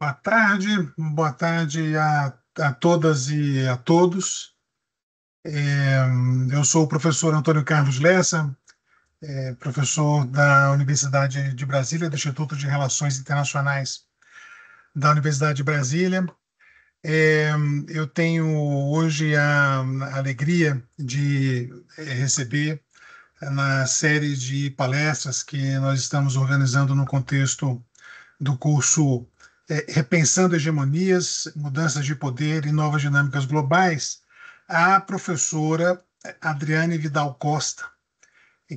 Boa tarde a todas e a todos. Eu sou o professor Antônio Carlos Lessa, professor da Universidade de Brasília, do Instituto de Relações Internacionais da Universidade de Brasília. É, eu tenho hoje a alegria de receber na série de palestras que nós estamos organizando no contexto do curso Repensando Hegemonias, Mudanças de Poder e Novas Dinâmicas Globais, a professora Adriane Vidal Costa,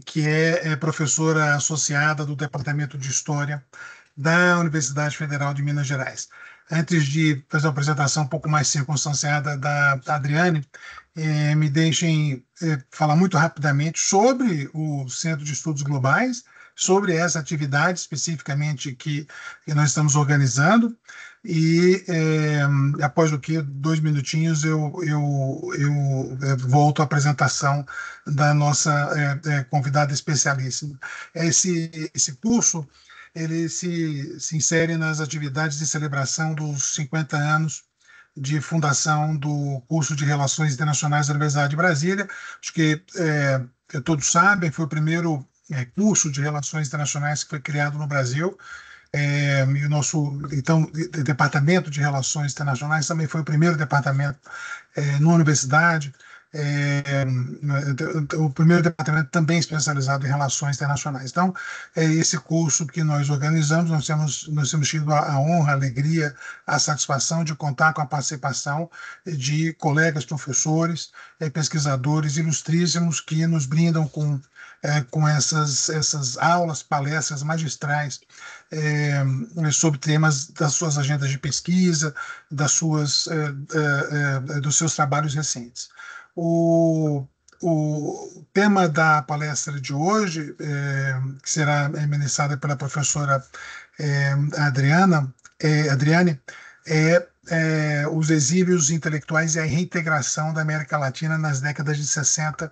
que é professora associada do Departamento de História da Universidade Federal de Minas Gerais. Antes de fazer uma apresentação um pouco mais circunstanciada da Adriane, me deixem falar muito rapidamente sobre o Centro de Estudos Globais, sobre essa atividade especificamente que nós estamos organizando, e após o que, 2 minutinhos, eu volto à apresentação da nossa convidada especialíssima. Esse curso ele se insere nas atividades de celebração dos 50 anos de fundação do curso de Relações Internacionais da Universidade de Brasília. Acho que todos sabem, foi o primeiro curso de Relações Internacionais que foi criado no Brasil. E o nosso departamento de Relações Internacionais também foi o primeiro departamento na universidade. O primeiro departamento também especializado em relações internacionais. Então, esse curso que nós organizamos, nós temos tido a honra, a alegria, a satisfação de contar com a participação de colegas professores, pesquisadores ilustríssimos que nos brindam com essas aulas, palestras magistrais sobre temas das suas agendas de pesquisa, dos seus trabalhos recentes. O tema da palestra de hoje, que será ministrada pela professora Adriane, os exílios intelectuais e a reintegração da América Latina nas décadas de 60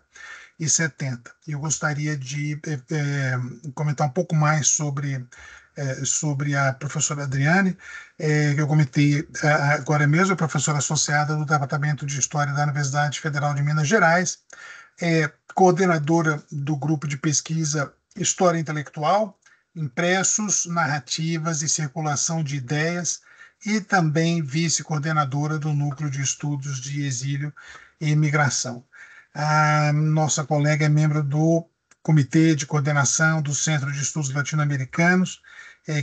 e 70. Eu gostaria de comentar um pouco mais sobre a professora Adriane, que eu comentei agora mesmo, é professora associada do Departamento de História da Universidade Federal de Minas Gerais, coordenadora do grupo de pesquisa História Intelectual, Impressos, Narrativas e Circulação de Ideias, e também vice-coordenadora do Núcleo de Estudos de Exílio e Imigração. A nossa colega é membro do Comitê de Coordenação do Centro de Estudos Latino-Americanos,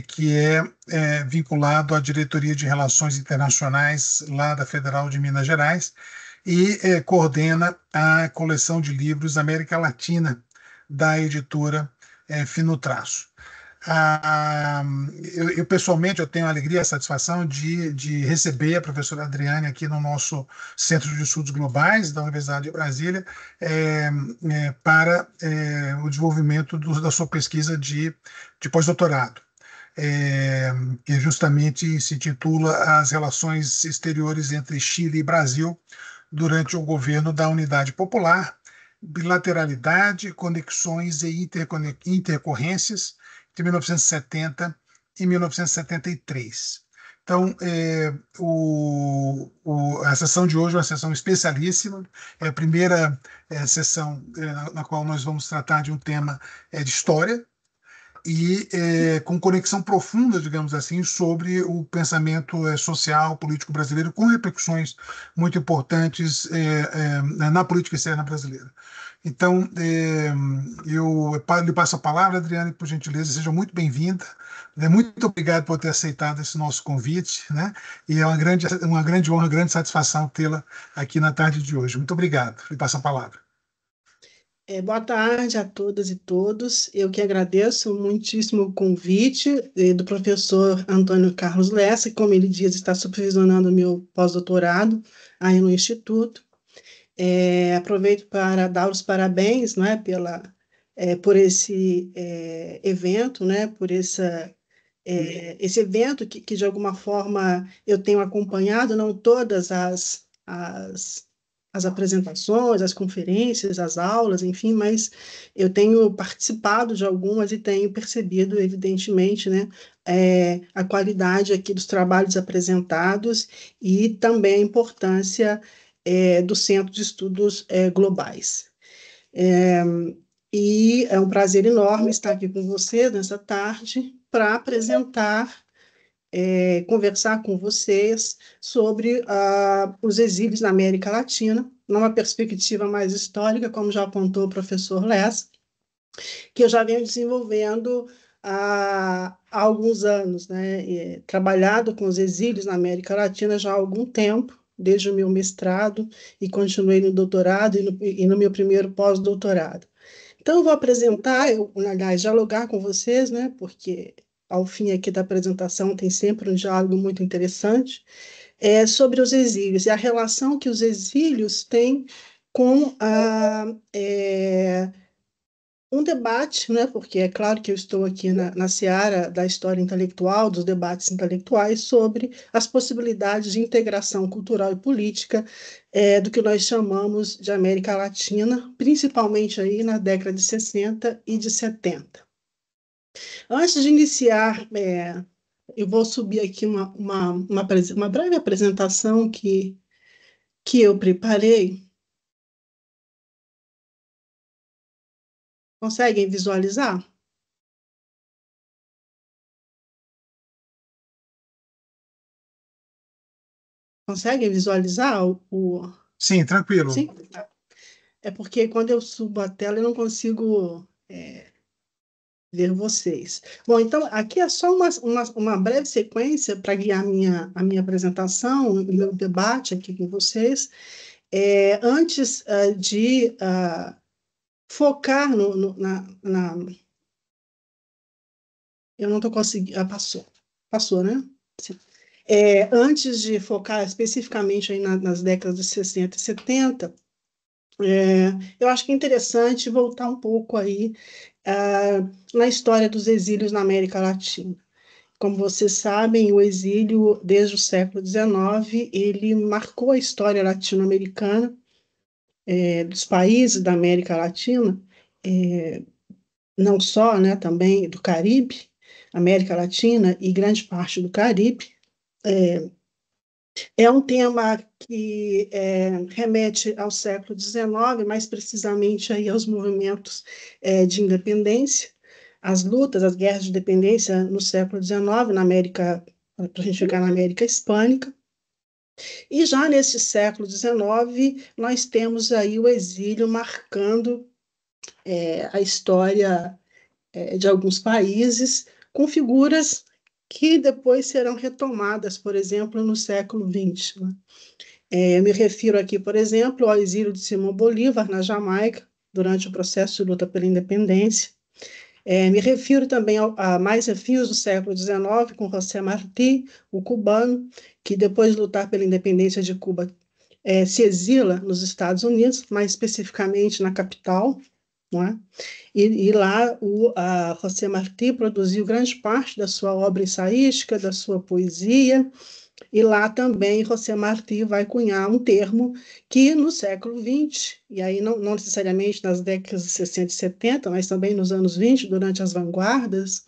que é vinculado à Diretoria de Relações Internacionais lá da Federal de Minas Gerais, e coordena a coleção de livros América Latina da editora Fino Traço. Eu pessoalmente eu tenho a alegria e a satisfação de receber a professora Adriane aqui no nosso Centro de Estudos Globais da Universidade de Brasília para o desenvolvimento da sua pesquisa de pós-doutorado, que justamente se intitula As Relações Exteriores entre Chile e Brasil durante o governo da Unidade Popular, Bilateralidade, Conexões e Intercorrências, de 1970 e 1973. Então, a sessão de hoje é uma sessão especialíssima, é a primeira sessão na qual nós vamos tratar de um tema de história, e com conexão profunda, digamos assim, sobre o pensamento social, político brasileiro, com repercussões muito importantes na política externa brasileira. Então, eu lhe passo a palavra, Adriane, por gentileza, seja muito bem-vinda. Muito obrigado por ter aceitado esse nosso convite, né? E é uma grande honra, uma grande satisfação tê-la aqui na tarde de hoje. Muito obrigado. Lhe passo a palavra. Boa tarde a todas e todos. Eu que agradeço muitíssimo o convite do professor Antônio Carlos Lessa, que, como ele diz, está supervisionando o meu pós-doutorado aí no Instituto. Aproveito para dar os parabéns, não é, por esse evento, né, por esse evento que, de alguma forma, eu tenho acompanhado, não todas as as apresentações, as conferências, as aulas, enfim, mas eu tenho participado de algumas e tenho percebido, evidentemente, né, a qualidade aqui dos trabalhos apresentados e também a importância do Centro de Estudos Globais. E é um prazer enorme estar aqui com você nessa tarde para apresentar conversar com vocês sobre os exílios na América Latina, numa perspectiva mais histórica, como já apontou o professor Lessa, que eu já venho desenvolvendo há alguns anos, né? Trabalhado com os exílios na América Latina já há algum tempo, desde o meu mestrado, e continuei no doutorado e no meu primeiro pós-doutorado. Então, eu vou apresentar, aliás, dialogar com vocês, né? Porque ao fim aqui da apresentação tem sempre um diálogo muito interessante, sobre os exílios e a relação que os exílios têm com um debate, né, porque é claro que eu estou aqui na seara da história intelectual, dos debates intelectuais, sobre as possibilidades de integração cultural e política do que nós chamamos de América Latina, principalmente aí na década de 60 e de 70. Antes de iniciar, eu vou subir aqui uma breve apresentação que eu preparei. Conseguem visualizar? Conseguem visualizar Sim, tranquilo. Sim? É porque quando eu subo a tela eu não consigo ver vocês. Bom, então aqui é só uma breve sequência para guiar a minha apresentação, o meu debate aqui com vocês. Antes de focar eu não estou conseguindo. Passou. Passou, né? Sim. Antes de focar especificamente aí nas décadas de 60 e 70, eu acho que é interessante voltar um pouco aí na história dos exílios na América Latina. Como vocês sabem, o exílio, desde o século XIX, ele marcou a história latino-americana, dos países da América Latina, não só, né, também do Caribe, América Latina e grande parte do Caribe. É um tema que remete ao século XIX, mais precisamente aí aos movimentos de independência, as lutas, as guerras de independência no século XIX, na América, para a gente chegar na América Hispânica. E já nesse século XIX, nós temos aí o exílio marcando a história de alguns países, com figuras que depois serão retomadas, por exemplo, no século XX. Né? Eu me refiro aqui, por exemplo, ao exílio de Simão Bolívar, na Jamaica, durante o processo de luta pela independência. Me refiro também a mais refios do século XIX, com José Martí, o cubano, que depois de lutar pela independência de Cuba, se exila nos Estados Unidos, mais especificamente na capital, não é? E lá José Martí produziu grande parte da sua obra ensaística, da sua poesia, e lá também José Martí vai cunhar um termo que no século XX, e aí não necessariamente nas décadas de 60 e 70, mas também nos anos 20, durante as vanguardas,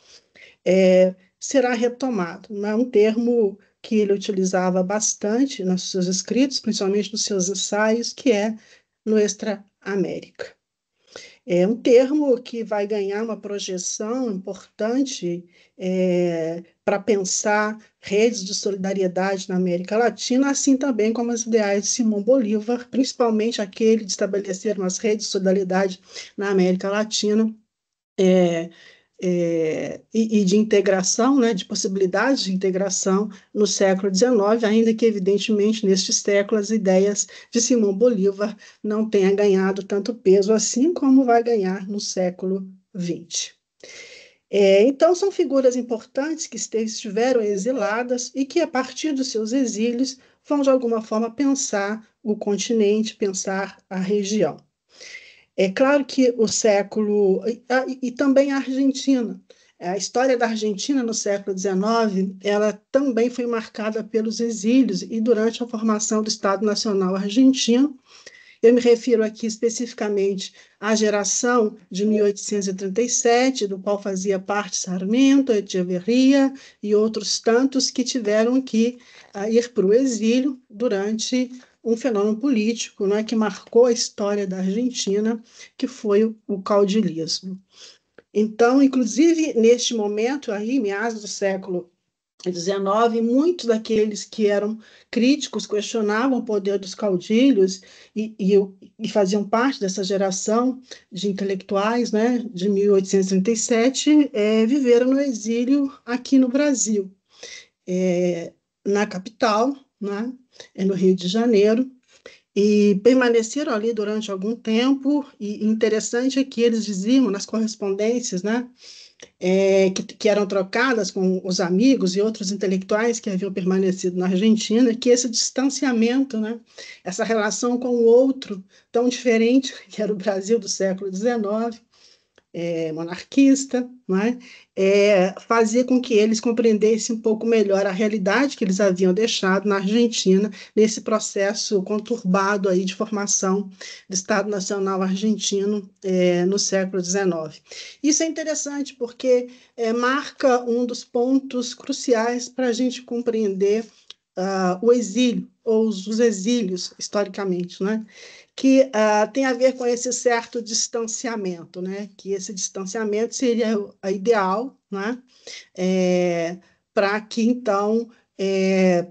será retomado. É um termo que ele utilizava bastante nos seus escritos, principalmente nos seus ensaios, que é Nuestra América. É um termo que vai ganhar uma projeção importante para pensar redes de solidariedade na América Latina, assim também como os ideais de Simão Bolívar, principalmente aquele de estabelecer umas redes de solidariedade na América Latina, e de integração, né, de possibilidades de integração no século XIX, ainda que, evidentemente, neste século, as ideias de Simão Bolívar não tenham ganhado tanto peso assim como vai ganhar no século XX. Então, são figuras importantes que estiveram exiladas e que, a partir dos seus exílios, vão, de alguma forma, pensar o continente, pensar a região. É claro que o século... E também a Argentina. A história da Argentina no século XIX, ela também foi marcada pelos exílios e durante a formação do Estado Nacional Argentino, Eu me refiro aqui especificamente à geração de 1837, do qual fazia parte Sarmento, Echeverría e outros tantos que tiveram que ir para o exílio durante um fenômeno político, né, que marcou a história da Argentina, que foi o caudilismo. Então, inclusive, neste momento, aí, meados do século XIX, muitos daqueles que eram críticos questionavam o poder dos caudilhos e faziam parte dessa geração de intelectuais, né, de 1837, viveram no exílio aqui no Brasil, na capital, né, no Rio de Janeiro, e permaneceram ali durante algum tempo, e interessante é que eles diziam nas correspondências, né, que eram trocadas com os amigos e outros intelectuais que haviam permanecido na Argentina, que esse distanciamento, né, essa relação com o outro tão diferente, que era o Brasil do século XIX, monarquista, né, fazia com que eles compreendessem um pouco melhor a realidade que eles haviam deixado na Argentina, nesse processo conturbado aí de formação do Estado Nacional Argentino no século XIX. Isso é interessante porque marca um dos pontos cruciais para a gente compreender o exílio, ou os exílios, historicamente, né? Que tem a ver com esse certo distanciamento, né? Que esse distanciamento seria a ideal, né? Para que, então,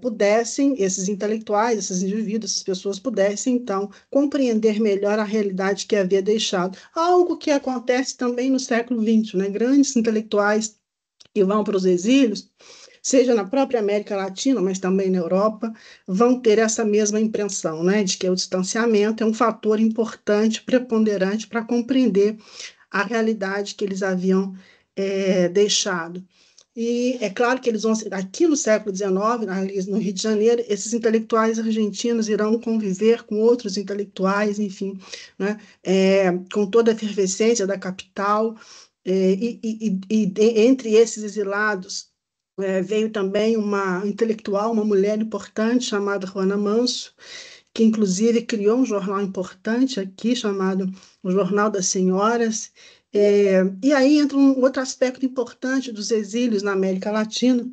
pudessem, esses intelectuais, esses indivíduos, essas pessoas pudessem, então, compreender melhor a realidade que havia deixado. Algo que acontece também no século XX, né? Grandes intelectuais que vão para os exílios, seja na própria América Latina, mas também na Europa, vão ter essa mesma impressão, né, de que o distanciamento é um fator importante, preponderante para compreender a realidade que eles haviam deixado. E é claro que eles vão, aqui no século XIX, no Rio de Janeiro, esses intelectuais argentinos irão conviver com outros intelectuais, enfim, né, com toda a efervescência da capital, entre esses exilados, veio também uma intelectual, uma mulher importante chamada Juana Manso, que inclusive criou um jornal importante aqui chamado o Jornal das Senhoras. E aí entra um outro aspecto importante dos exílios na América Latina,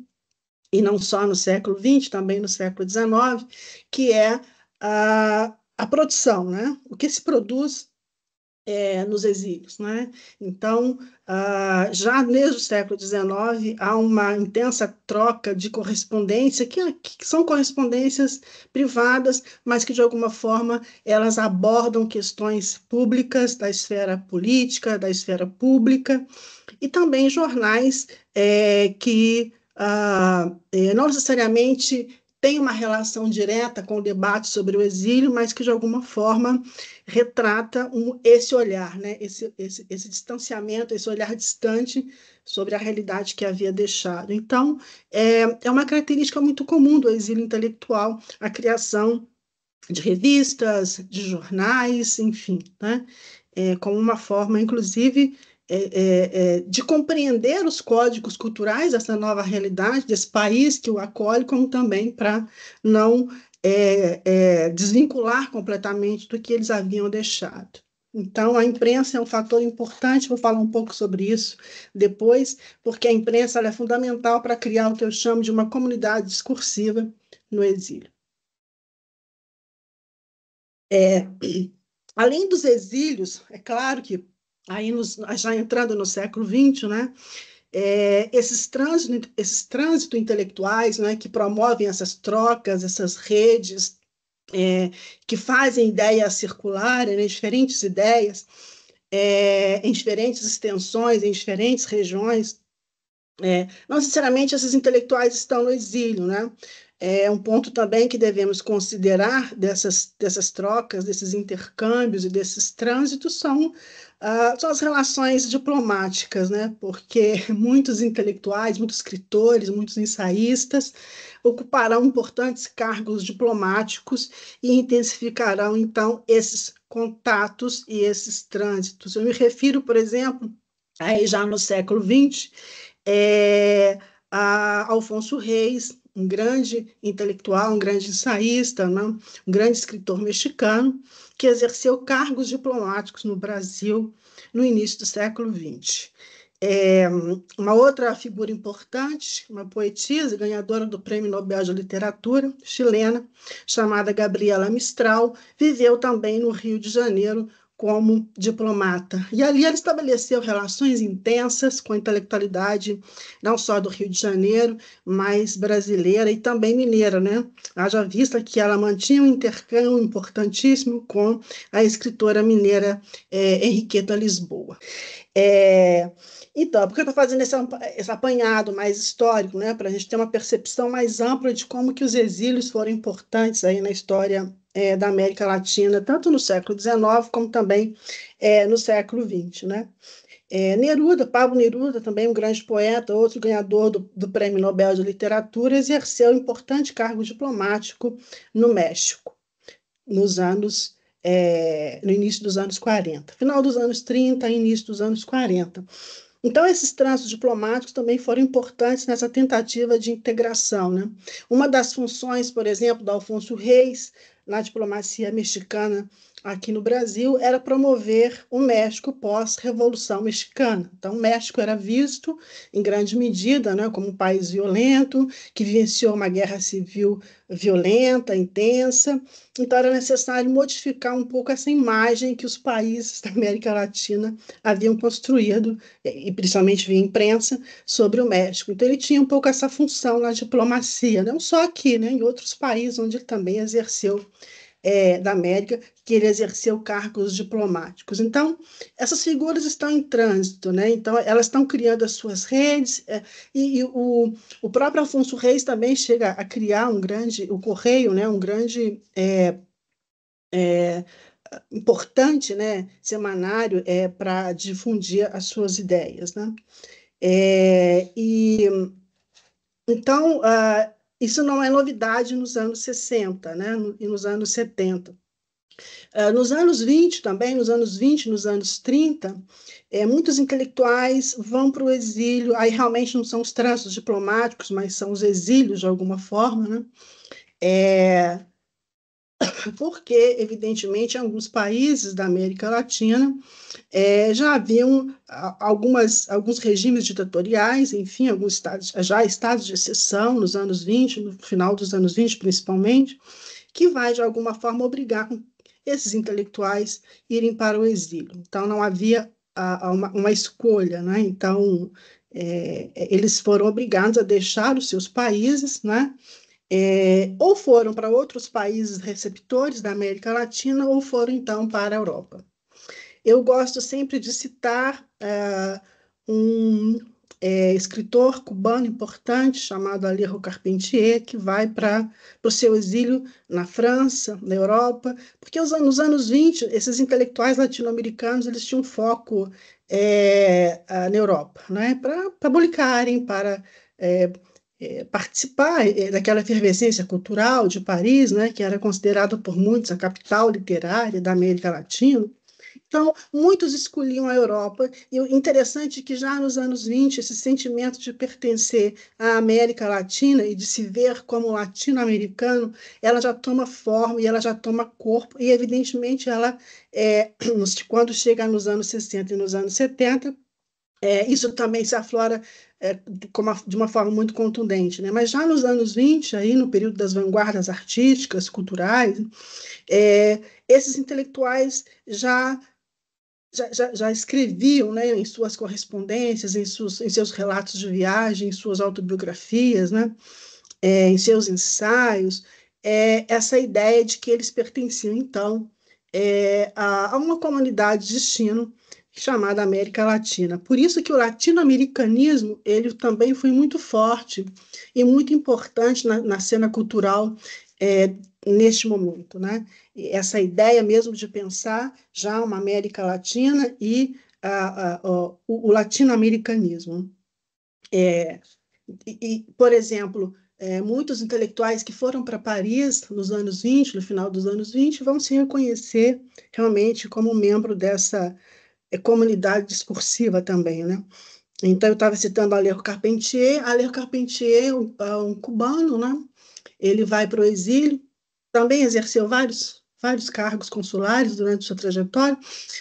e não só no século XX, também no século XIX, que é a produção, né? O que se produz nos exílios, né? Então, já desde o século XIX, há uma intensa troca de correspondência, que são correspondências privadas, mas que, de alguma forma, elas abordam questões públicas, da esfera política, da esfera pública, e também jornais que não necessariamente têm uma relação direta com o debate sobre o exílio, mas que, de alguma forma, retrata esse olhar, né? esse distanciamento, esse olhar distante sobre a realidade que havia deixado. Então, é uma característica muito comum do exílio intelectual, a criação de revistas, de jornais, enfim, né? Como uma forma, inclusive, de compreender os códigos culturais dessa nova realidade, desse país que o acolhe, como também para não desvincular completamente do que eles haviam deixado. Então, a imprensa é um fator importante, vou falar um pouco sobre isso depois, porque a imprensa é fundamental para criar o que eu chamo de uma comunidade discursiva no exílio. Além dos exílios, é claro que, aí já entrando no século XX, né, esses trânsitos intelectuais, né, que promovem essas trocas, essas redes, que fazem ideias circularem, né, diferentes ideias, em diferentes extensões, em diferentes regiões. Não necessariamente esses intelectuais estão no exílio, né? Um ponto também que devemos considerar dessas trocas, desses intercâmbios e desses trânsitos são as relações diplomáticas, né? Porque muitos intelectuais, muitos escritores, muitos ensaístas ocuparão importantes cargos diplomáticos e intensificarão, então, esses contatos e esses trânsitos. Eu me refiro, por exemplo, aí já no século XX, a Alfonso Reis um grande intelectual, um grande ensaísta, né? Um grande escritor mexicano, que exerceu cargos diplomáticos no Brasil no início do século XX. Uma outra figura importante, uma poetisa ganhadora do Prêmio Nobel de Literatura, chilena, chamada Gabriela Mistral, viveu também no Rio de Janeiro como diplomata. E ali ela estabeleceu relações intensas com a intelectualidade, não só do Rio de Janeiro, mas brasileira e também mineira, né? Haja vista que ela mantinha um intercâmbio importantíssimo com a escritora mineira Henriqueta Lisboa. Então, por que eu estou fazendo esse apanhado mais histórico, né, para a gente ter uma percepção mais ampla de como que os exílios foram importantes aí na história da América Latina, tanto no século XIX como também no século XX, né? Neruda, Pablo Neruda, também um grande poeta, outro ganhador do Prêmio Nobel de Literatura, exerceu um importante cargo diplomático no México, no início dos anos 40, final dos anos 30, início dos anos 40. Então, esses trânsitos diplomáticos também foram importantes nessa tentativa de integração, né? Uma das funções, por exemplo, do Alfonso Reis, na diplomacia mexicana aqui no Brasil, era promover o México pós-Revolução Mexicana. Então, o México era visto, em grande medida, né, como um país violento, que vivenciou uma guerra civil violenta, intensa. Então, era necessário modificar um pouco essa imagem que os países da América Latina haviam construído, e principalmente via imprensa, sobre o México. Então, ele tinha um pouco essa função na diplomacia, não só aqui, né, em outros países onde ele também exerceu, da América, que ele exerceu cargos diplomáticos. Então, essas figuras estão em trânsito, né? Então, elas estão criando as suas redes, e o próprio Afonso Reis também chega a criar o Correio, né? Um grande importante, né, semanário para difundir as suas ideias, né? E então isso não é novidade nos anos 60, né, e nos anos 70. Nos anos 20 também, nos anos 20, nos anos 30, muitos intelectuais vão para o exílio, aí realmente não são os trânsitos diplomáticos, mas são os exílios de alguma forma, né? Porque, evidentemente, em alguns países da América Latina já haviam alguns regimes ditatoriais, enfim, alguns estados de exceção nos anos 20, no final dos anos 20, principalmente, que vai, de alguma forma, obrigar esses intelectuais a irem para o exílio. Então, não havia uma escolha, né? Então, eles foram obrigados a deixar os seus países, né? Ou foram para outros países receptores da América Latina, ou foram, então, para a Europa. Eu gosto sempre de citar um escritor cubano importante chamado Alejo Carpentier, que vai para o seu exílio na França, na Europa, porque nos anos 20, esses intelectuais latino-americanos eles tinham foco na Europa, né? Para publicarem, para participar daquela efervescência cultural de Paris, né? Que era considerada por muitos a capital literária da América Latina. Então, muitos escolhiam a Europa, e o interessante é que já nos anos 20, esse sentimento de pertencer à América Latina e de se ver como latino-americano, ela já toma forma e ela já toma corpo, e evidentemente ela, quando chega nos anos 60 e nos anos 70, isso também se aflora de uma forma muito contundente, né? Mas já nos anos 20, aí, no período das vanguardas artísticas, culturais, esses intelectuais já escreviam, né, em suas correspondências, em seus relatos de viagem, em suas autobiografias, né, em seus ensaios, essa ideia de que eles pertenciam, então, a uma comunidade de destino chamada América Latina. Por isso que o latino-americanismo ele também foi muito forte e muito importante na cena cultural neste momento, né? Essa ideia mesmo de pensar já uma América Latina e o latino-americanismo. Por exemplo, muitos intelectuais que foram para Paris nos anos 20, no final dos anos 20, vão se reconhecer realmente como membro dessa comunidade discursiva também, né? Então, eu estava citando Alejo Carpentier. Alejo Carpentier é um cubano, né? Ele vai para o exílio, também exerceu vários cargos consulares durante sua trajetória,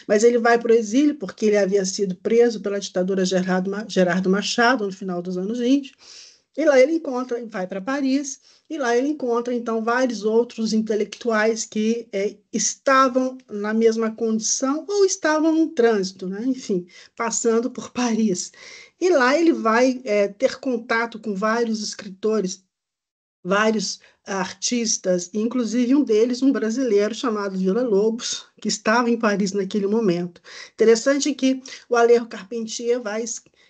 mas ele vai para o exílio porque ele havia sido preso pela ditadura Gerardo Machado no final dos anos 20, e lá ele encontra, vai para Paris, e lá ele encontra, então, vários outros intelectuais que estavam na mesma condição ou estavam no trânsito, né? Enfim, passando por Paris. E lá ele vai ter contato com vários escritores, vários artistas, inclusive um deles, um brasileiro chamado Villa-Lobos, que estava em Paris naquele momento. Interessante que o Alejo Carpentier vai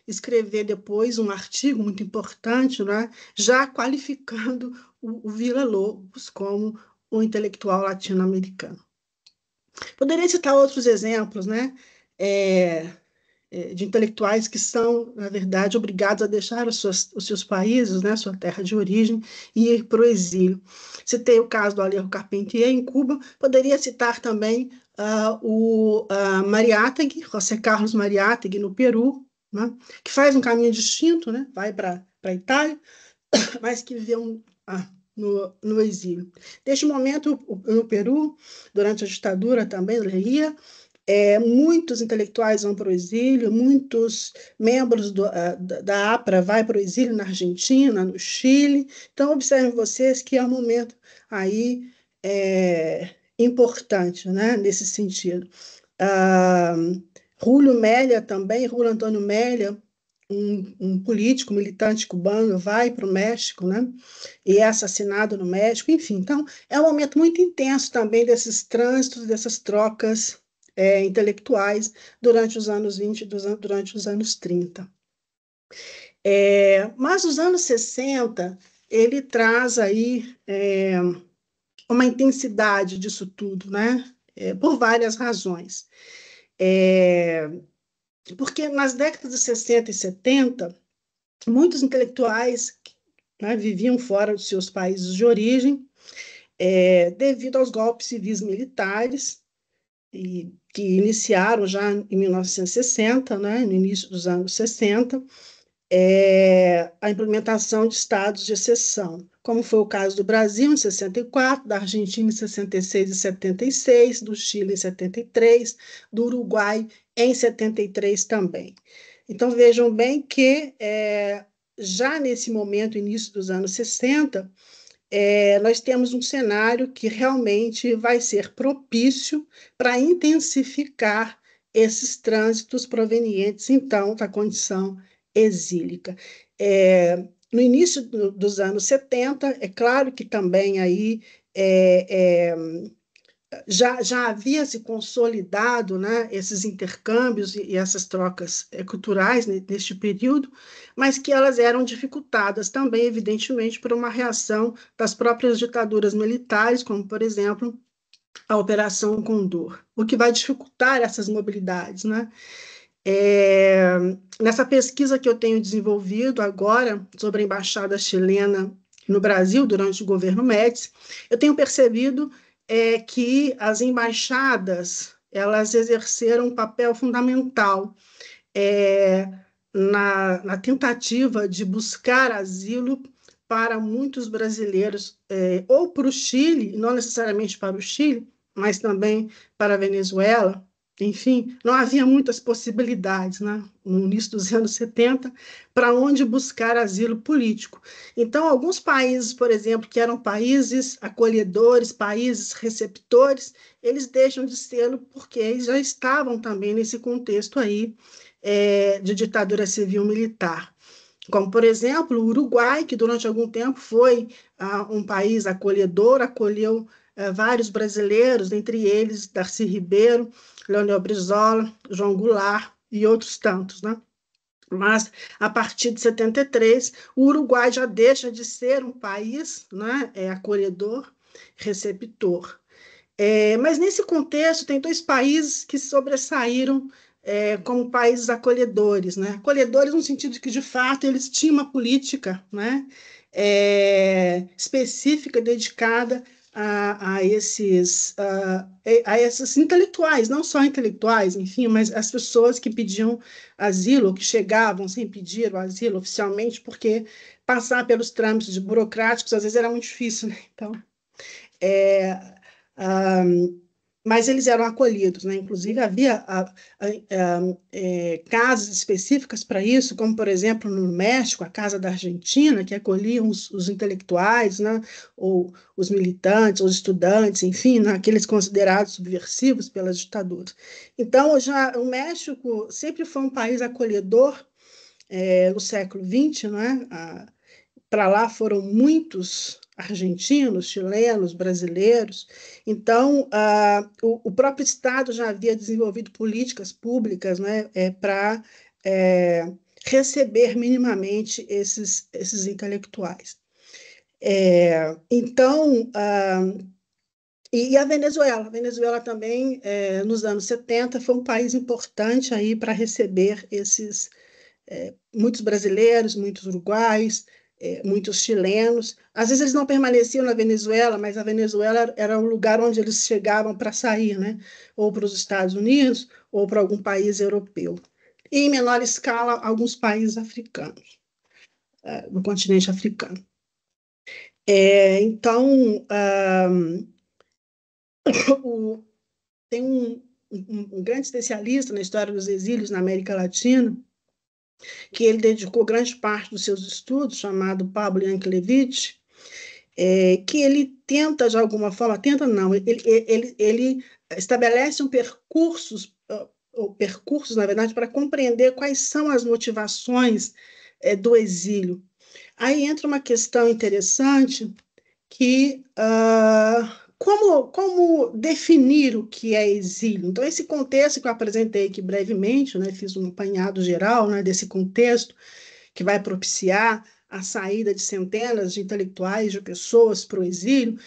escrever depois um artigo muito importante, né, já qualificando o Villa-Lobos como um intelectual latino-americano. Poderia citar outros exemplos, né? É, de intelectuais que são, na verdade, obrigados a deixar os seus países, né, sua terra de origem, e ir para o exílio. Citei o caso do Alejo Carpentier em Cuba, poderia citar também o Mariátegui, José Carlos Mariátegui, no Peru, né, que faz um caminho distinto, né, vai para a Itália, mas que viveu no exílio. Neste momento, no Peru, durante a ditadura também, muitos intelectuais vão para o exílio, muitos membros da APRA vão para o exílio na Argentina, no Chile. Então, observem vocês que é um momento aí importante, né, nesse sentido. Ah, Júlio Mélia também, Júlio Antônio Mélia, um político militante cubano, vai para o México, né, e é assassinado no México. Enfim, então, é um momento muito intenso também desses trânsitos, dessas trocas intelectuais durante os anos 20 e durante os anos 30. Mas os anos 60, ele traz aí uma intensidade disso tudo, né? Por várias razões. Porque nas décadas de 60 e 70, muitos intelectuais, né, viviam fora dos seus países de origem, devido aos golpes civis militares, que iniciaram já em 1960, né, no início dos anos 60, a implementação de estados de exceção, como foi o caso do Brasil em 64, da Argentina em 66 e 76, do Chile em 73, do Uruguai em 73 também. Então, vejam bem que já nesse momento, início dos anos 60, nós temos um cenário que realmente vai ser propício para intensificar esses trânsitos provenientes, então, da condição exílica. No início dos anos 70, é claro que também aí já havia se consolidado, né, esses intercâmbios e essas trocas culturais neste período, mas que elas eram dificultadas também, evidentemente, por uma reação das próprias ditaduras militares, como, por exemplo, a Operação Condor, o que vai dificultar essas mobilidades, né? Nessa pesquisa que eu tenho desenvolvido agora sobre a embaixada chilena no Brasil durante o governo Médici, eu tenho percebido que as embaixadas elas exerceram um papel fundamental na tentativa de buscar asilo para muitos brasileiros, ou para o Chile, não necessariamente para o Chile, mas também para a Venezuela. Enfim, não havia muitas possibilidades, né, no início dos anos 70, para onde buscar asilo político. Então, alguns países, por exemplo, que eram países acolhedores, países receptores, eles deixam de ser porque eles já estavam também nesse contexto aí de ditadura civil-militar. Como, por exemplo, o Uruguai, que durante algum tempo foi um país acolhedor, acolheu vários brasileiros, entre eles Darcy Ribeiro, Leonel Brizola, João Goulart e outros tantos, né? Mas, a partir de 73, o Uruguai já deixa de ser um país, né, acolhedor, receptor. Mas, nesse contexto, tem dois países que sobressaíram como países acolhedores, né? Acolhedores no sentido de que, de fato, eles tinham uma política, né, específica dedicada a esses intelectuais, não só intelectuais, enfim, mas as pessoas que pediam asilo, que chegavam sem pedir o asilo oficialmente, porque passar pelos trâmites burocráticos às vezes era muito difícil, né? Então, é, ah, mas eles eram acolhidos, né? Inclusive, havia casas específicas para isso, como, por exemplo, no México, a Casa da Argentina, que acolhiam os intelectuais, né? Ou os militantes, os estudantes, enfim, né? Aqueles considerados subversivos pelas ditaduras. Então, já o México sempre foi um país acolhedor, no século XX, né? Para lá foram muitos argentinos, chilenos, brasileiros. Então, o próprio Estado já havia desenvolvido políticas públicas, né, para receber minimamente esses intelectuais. Então, e a Venezuela também, nos anos 70, foi um país importante aí para receber muitos brasileiros, muitos uruguaios, muitos chilenos. Às vezes eles não permaneciam na Venezuela, mas a Venezuela era o lugar onde eles chegavam para sair, né? Ou para os Estados Unidos, ou para algum país europeu. E, em menor escala, alguns países africanos, do continente africano. Então, tem um grande especialista na história dos exílios na América Latina, que ele dedicou grande parte dos seus estudos, chamado Pablo Yankelevich, que ele tenta, de alguma forma, tenta não, ele estabelece ou percursos, na verdade, para compreender quais são as motivações do exílio. Aí entra uma questão interessante que como definir o que é exílio? Então, esse contexto que eu apresentei aqui brevemente, né, fiz um apanhado geral, né, desse contexto que vai propiciar a saída de centenas de intelectuais, de pessoas para o exílio.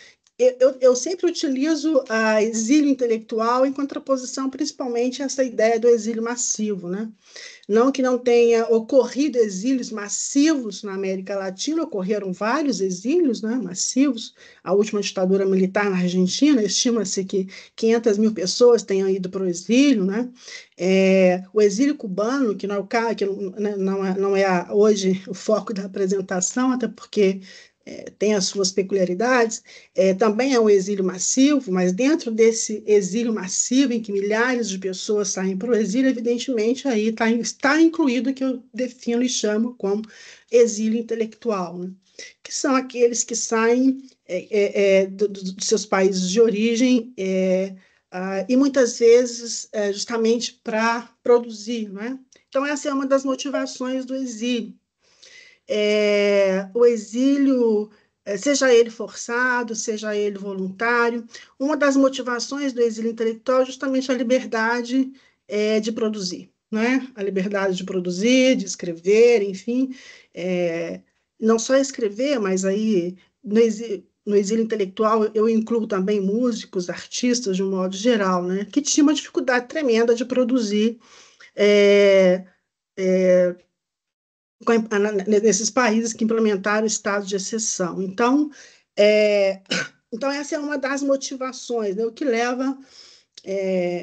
Eu sempre utilizo a exílio intelectual em contraposição, principalmente, a essa ideia do exílio massivo, né? Não que não tenha ocorrido exílios massivos na América Latina, ocorreram vários exílios, né, massivos. A última ditadura militar na Argentina, estima-se que 500 mil pessoas tenham ido para o exílio. Né? O exílio cubano, que não é hoje o foco da apresentação, até porque tem as suas peculiaridades, também é um exílio massivo, mas dentro desse exílio massivo, em que milhares de pessoas saem para o exílio, evidentemente aí está incluído o que eu defino e chamo como exílio intelectual, né? Que são aqueles que saem dos seus países de origem e muitas vezes justamente para produzir, né? Então, essa é uma das motivações do exílio. O exílio, seja ele forçado, seja ele voluntário, uma das motivações do exílio intelectual é justamente a liberdade de produzir, né? A liberdade de produzir, de escrever, enfim, não só escrever, mas aí no exílio intelectual eu incluo também músicos, artistas de um modo geral, né? Que tinham uma dificuldade tremenda de produzir é, é, nesses países que implementaram o estado de exceção. Então essa é uma das motivações, né, o que leva,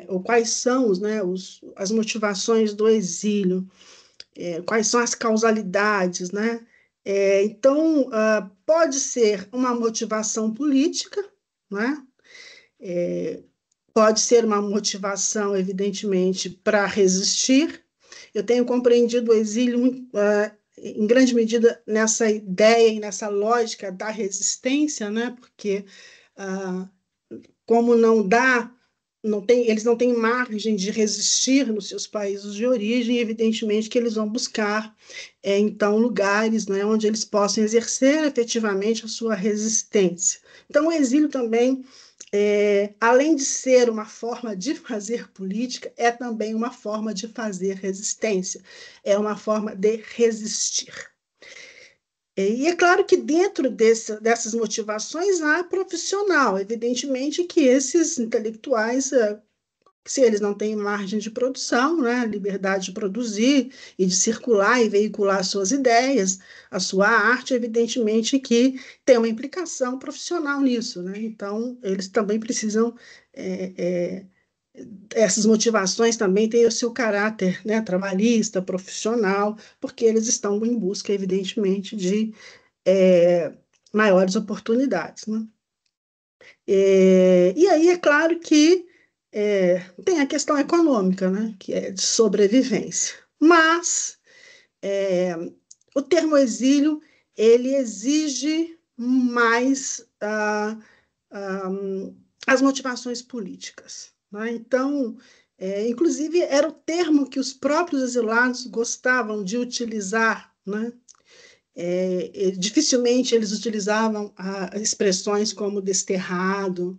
ou quais são as motivações do exílio, quais são as causalidades, né? Então, pode ser uma motivação política, né? Pode ser uma motivação, evidentemente, para resistir. Eu tenho compreendido o exílio em grande medida nessa ideia e nessa lógica da resistência, né? Porque como eles não têm margem de resistir nos seus países de origem, evidentemente que eles vão buscar então lugares, né, onde eles possam exercer efetivamente a sua resistência. Então o exílio também, além de ser uma forma de fazer política, é também uma forma de fazer resistência, é uma forma de resistir. E é claro que dentro dessas motivações há profissional, evidentemente que esses intelectuais Se eles não têm margem de produção, né, liberdade de produzir e de circular e veicular suas ideias, a sua arte, evidentemente que tem uma implicação profissional nisso, né? Então, eles também precisam, é, essas motivações também têm o seu caráter, né, trabalhista, profissional, porque eles estão em busca, evidentemente, de é, maiores oportunidades, né? E aí é claro que tem a questão econômica, né, que é de sobrevivência. Mas é, o termo exílio ele exige mais as motivações políticas, né? Então, inclusive, era o termo que os próprios exilados gostavam de utilizar, né? Dificilmente eles utilizavam expressões como desterrado,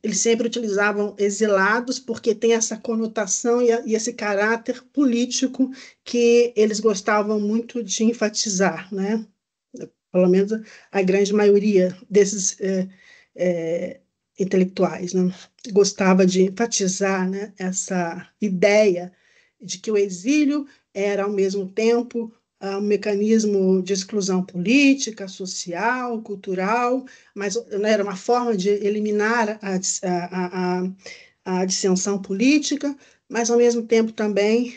eles sempre utilizavam exilados, porque tem essa conotação e esse caráter político que eles gostavam muito de enfatizar, né? Pelo menos a grande maioria desses intelectuais, né? Gostava de enfatizar, né, essa ideia de que o exílio era, ao mesmo tempo, um mecanismo de exclusão política, social, cultural, mas né, era uma forma de eliminar a dissensão política, mas, ao mesmo tempo, também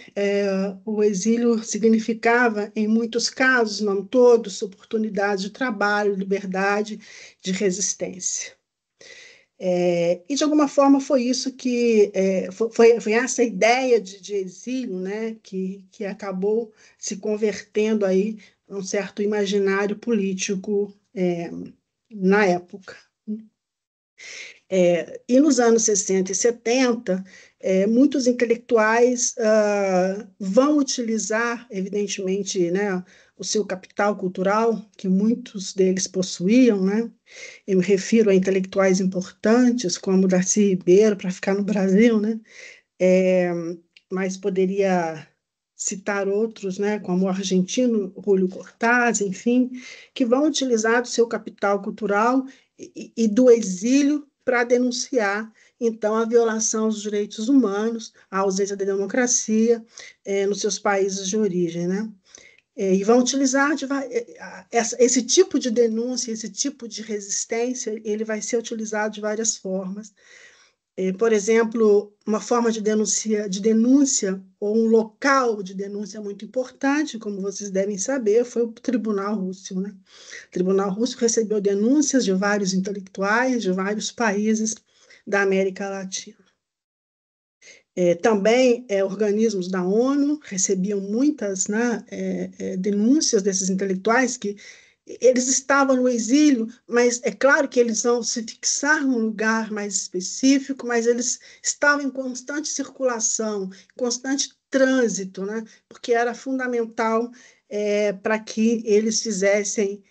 o exílio significava, em muitos casos, não todos, oportunidade de trabalho, liberdade, de resistência. E, de alguma forma, foi isso que foi essa ideia de exílio, né, que acabou se convertendo aí num certo imaginário político na época. E nos anos 60 e 70, muitos intelectuais vão utilizar, evidentemente, né, o seu capital cultural, que muitos deles possuíam, né? Eu me refiro a intelectuais importantes, como Darcy Ribeiro, para ficar no Brasil, né? É, mas poderia citar outros, né, como o argentino Julio Cortázar, enfim, que vão utilizar do seu capital cultural e do exílio para denunciar, então, a violação dos direitos humanos, a ausência da democracia nos seus países de origem, né? E vão utilizar esse tipo de denúncia, esse tipo de resistência, ele vai ser utilizado de várias formas. Por exemplo, uma forma de denúncia ou um local de denúncia muito importante, como vocês devem saber, foi o Tribunal Russell, né? O Tribunal Russell recebeu denúncias de vários intelectuais de vários países da América Latina. Também organismos da ONU recebiam muitas, né, denúncias desses intelectuais que eles estavam no exílio, mas é claro que eles vão se fixar num lugar mais específico, mas eles estavam em constante circulação, constante trânsito, né, porque era fundamental para que eles fizessem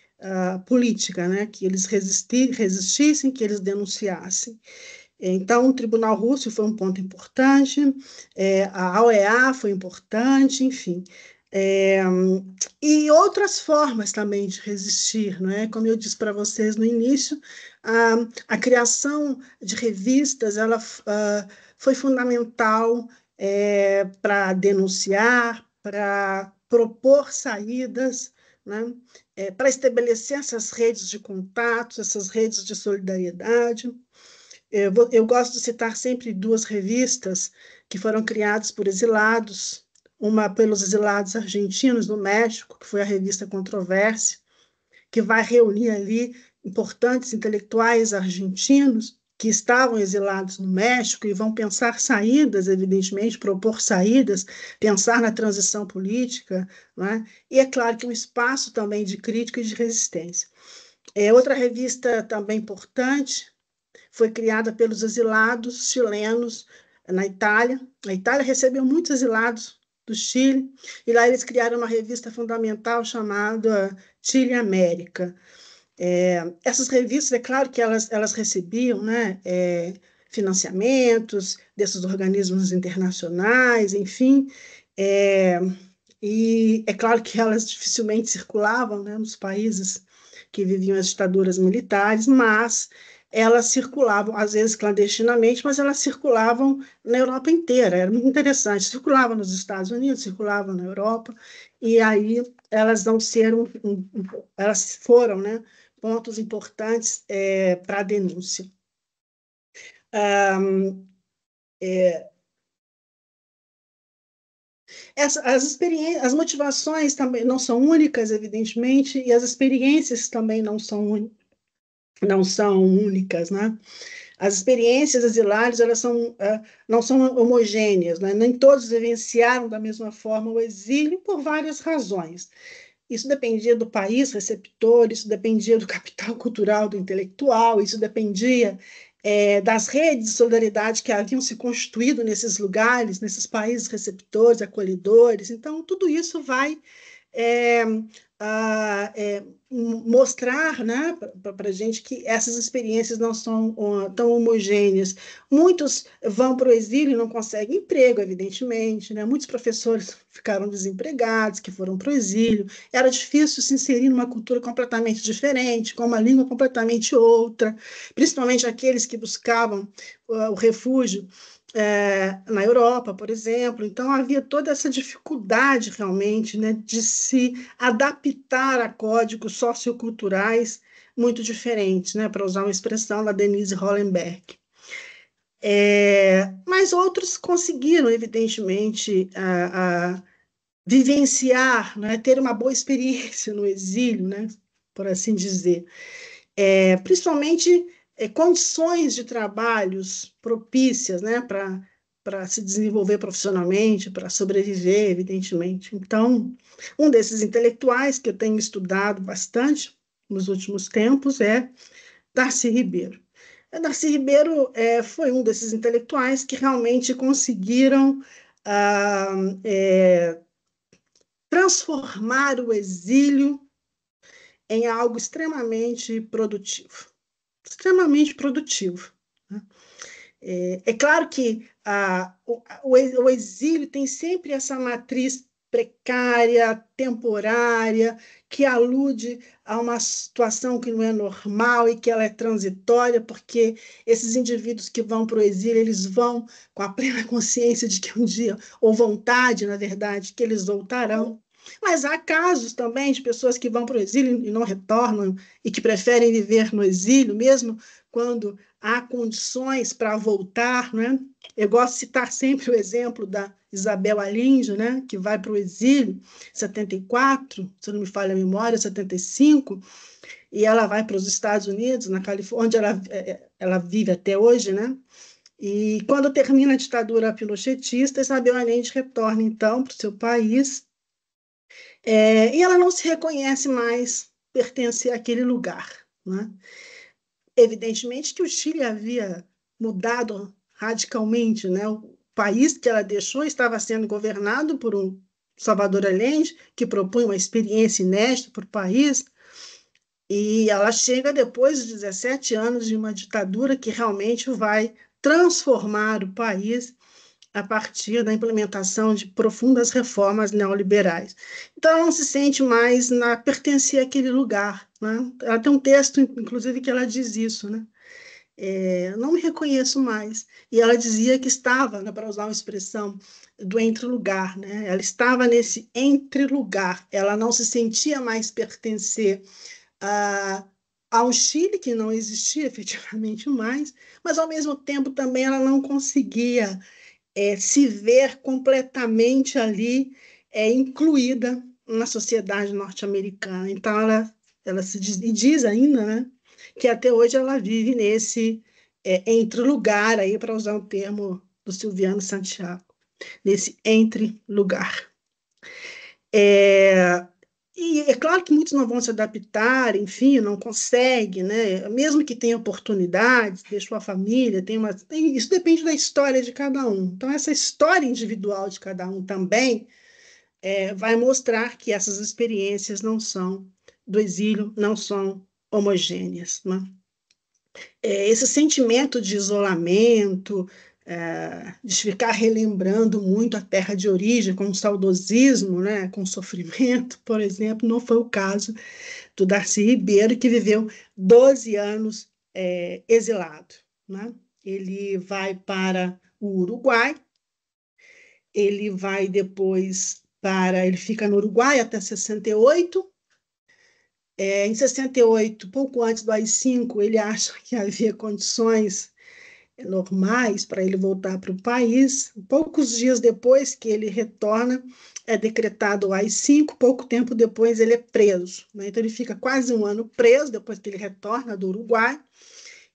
política, né, que eles resistissem, que eles denunciassem. Então, o Tribunal Russo foi um ponto importante, a OEA foi importante, enfim. É, e outras formas também de resistir, não é? Como eu disse para vocês no início, a criação de revistas ela, foi fundamental para denunciar, para propor saídas, né? Para estabelecer essas redes de contatos, essas redes de solidariedade. Eu gosto de citar sempre duas revistas que foram criadas por exilados, uma pelos exilados argentinos no México, que foi a revista Controvérsia, que vai reunir ali importantes intelectuais argentinos que estavam exilados no México e vão pensar saídas, evidentemente, propor saídas, pensar na transição política, né? E é claro que um espaço também de crítica e de resistência. Outra revista também importante foi criada pelos exilados chilenos na Itália. A Itália recebeu muitos exilados do Chile, e lá eles criaram uma revista fundamental chamada Chile América. Essas revistas, é claro que elas recebiam, né, financiamentos desses organismos internacionais, enfim, e é claro que elas dificilmente circulavam, né, nos países que viviam as ditaduras militares, mas elas circulavam, às vezes clandestinamente, mas elas circulavam na Europa inteira, era muito interessante, circulavam nos Estados Unidos, circulavam na Europa, e aí elas vão ser elas foram, né, pontos importantes para a denúncia. As experiências, as motivações também não são únicas, evidentemente, e as experiências também não são únicas, né? As experiências asilares, elas não são homogêneas, né? Nem todos vivenciaram da mesma forma o exílio por várias razões. Isso dependia do país receptor, isso dependia do capital cultural do intelectual, isso dependia das redes de solidariedade que haviam se constituído nesses lugares, nesses países receptores, acolhedores. Então, tudo isso vai é, mostrar, né, para a gente que essas experiências não são tão homogêneas. Muitos vão para o exílio e não conseguem emprego, evidentemente, né? Muitos professores ficaram desempregados, que foram para o exílio. Era difícil se inserir numa cultura completamente diferente, com uma língua completamente outra, principalmente aqueles que buscavam o refúgio na Europa, por exemplo. Então, havia toda essa dificuldade, realmente, né, de se adaptar a códigos socioculturais muito diferentes, né, para usar uma expressão da Denise Hollenberg. Mas outros conseguiram, evidentemente, vivenciar, né, ter uma boa experiência no exílio, né, por assim dizer. Principalmente condições de trabalhos propícias, né, para se desenvolver profissionalmente, para sobreviver, evidentemente. Então, um desses intelectuais que eu tenho estudado bastante nos últimos tempos é Darcy Ribeiro. Darcy Ribeiro foi um desses intelectuais que realmente conseguiram transformar o exílio em algo extremamente produtivo. Extremamente produtivo, né? Claro que o exílio tem sempre essa matriz precária, temporária, que alude a uma situação que não é normal e que ela é transitória, porque esses indivíduos que vão para o exílio, eles vão com a plena consciência de que um dia, ou vontade, na verdade, que eles voltarão. Mas há casos também de pessoas que vão para o exílio e não retornam, e que preferem viver no exílio, mesmo quando há condições para voltar, né? Eu gosto de citar sempre o exemplo da Isabel Allende, né, que vai para o exílio em 74, se não me falha a memória, 75, e ela vai para os Estados Unidos, na Califórnia, onde ela vive até hoje, né? E quando termina a ditadura pinochetista, Isabel Allende retorna, então, para o seu país, e ela não se reconhece mais pertencer àquele lugar, né? Evidentemente que o Chile havia mudado radicalmente, né? O país que ela deixou estava sendo governado por um Salvador Allende, que propunha uma experiência inédita para o país, e ela chega depois de 17 anos de uma ditadura que realmente vai transformar o país a partir da implementação de profundas reformas neoliberais. Então, ela não se sente mais pertencer àquele lugar, né? Ela tem um texto, inclusive, que ela diz isso, né? Não me reconheço mais. E ela dizia que estava, né, para usar uma expressão do entre-lugar, né? Ela estava nesse entre-lugar, ela não se sentia mais pertencer ao Chile, que não existia efetivamente mais, mas, ao mesmo tempo, também ela não conseguia se ver completamente ali incluída na sociedade norte-americana. Então, ela se diz ainda, né, que até hoje ela vive nesse entre-lugar, aí, para usar o termo do Silviano Santiago, nesse entre-lugar. E é claro que muitos não vão se adaptar, enfim, não conseguem, né? Mesmo que tenha oportunidades, deixou a família, isso depende da história de cada um. Então, essa história individual de cada um também vai mostrar que essas experiências do exílio não são homogêneas, né? Esse sentimento de isolamento, de ficar relembrando muito a terra de origem, com saudosismo, né, com sofrimento, por exemplo, não foi o caso do Darcy Ribeiro, que viveu 12 anos exilado, né? Ele vai para o Uruguai, ele vai depois ele fica no Uruguai até 68. Em 68, pouco antes do AI-5, ele acha que havia condições normais para ele voltar para o país. Poucos dias depois que ele retorna, é decretado o AI-5, pouco tempo depois ele é preso, né? Então ele fica quase um ano preso, depois que ele retorna do Uruguai,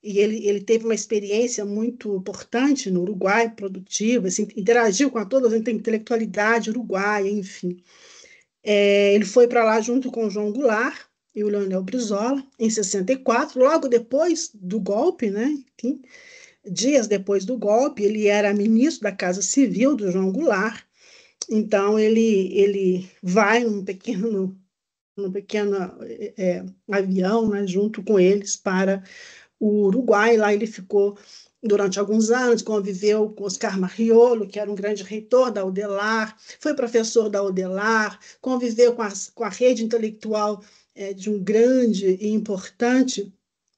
e ele teve uma experiência muito importante no Uruguai, produtiva, assim, interagiu com toda a intelectualidade uruguaia, enfim. Ele foi para lá junto com o João Goulart e o Leonel Brizola, em 64, logo depois do golpe, né? Enfim, dias depois do golpe, ele era ministro da Casa Civil do João Goulart, então ele vai num pequeno avião, né, junto com eles para o Uruguai. Lá ele ficou durante alguns anos, conviveu com Oscar Marriolo, que era um grande reitor da UDELAR, foi professor da UDELAR, conviveu com a rede intelectual de um grande e importante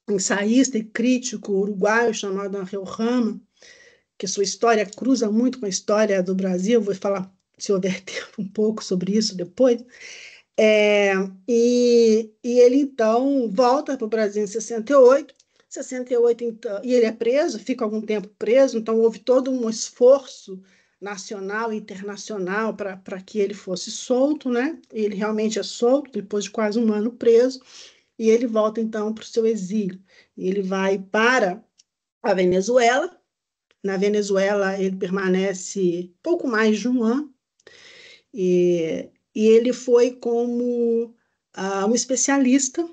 ensaísta e crítico uruguaio chamado Angel Rama, que sua história cruza muito com a história do Brasil. Vou falar, se houver tempo, um pouco sobre isso depois. É, e ele, então, volta para o Brasil em 68. 68, então, e ele é preso, fica algum tempo preso, então houve todo um esforço nacional e internacional para que ele fosse solto, né? Ele realmente é solto, depois de quase um ano preso, e ele volta, então, para o seu exílio. Ele vai para a Venezuela. Na Venezuela, ele permanece pouco mais de um ano, e ele foi como um especialista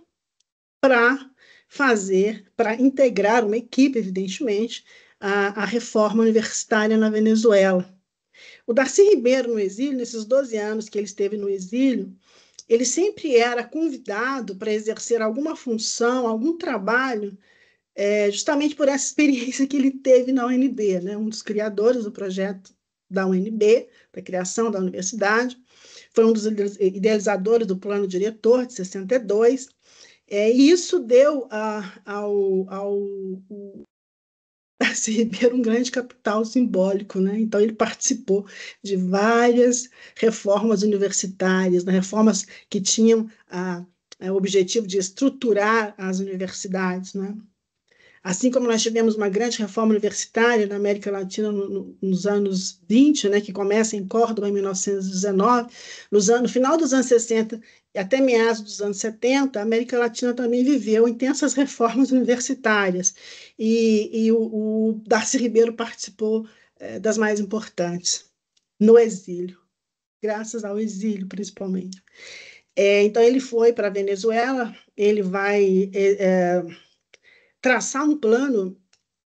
para integrar uma equipe, evidentemente, a reforma universitária na Venezuela. O Darcy Ribeiro, no exílio, nesses 12 anos que ele esteve no exílio, ele sempre era convidado para exercer alguma função, algum trabalho, justamente por essa experiência que ele teve na UNB, né? Um dos criadores do projeto da UNB, da criação da universidade, foi um dos idealizadores do plano diretor de 62, e isso deu ao Darcy Ribeiro um grande capital simbólico, né? Então ele participou de várias reformas universitárias, né? Reformas que tinham o objetivo de estruturar as universidades, né? Assim como nós tivemos uma grande reforma universitária na América Latina nos anos 20, né, que começa em Córdoba, em 1919, no final dos anos 60 e até meados dos anos 70, a América Latina também viveu intensas reformas universitárias, e o Darcy Ribeiro participou das mais importantes, no exílio, graças ao exílio, principalmente. Então, ele foi para a Venezuela, ele vai traçar um plano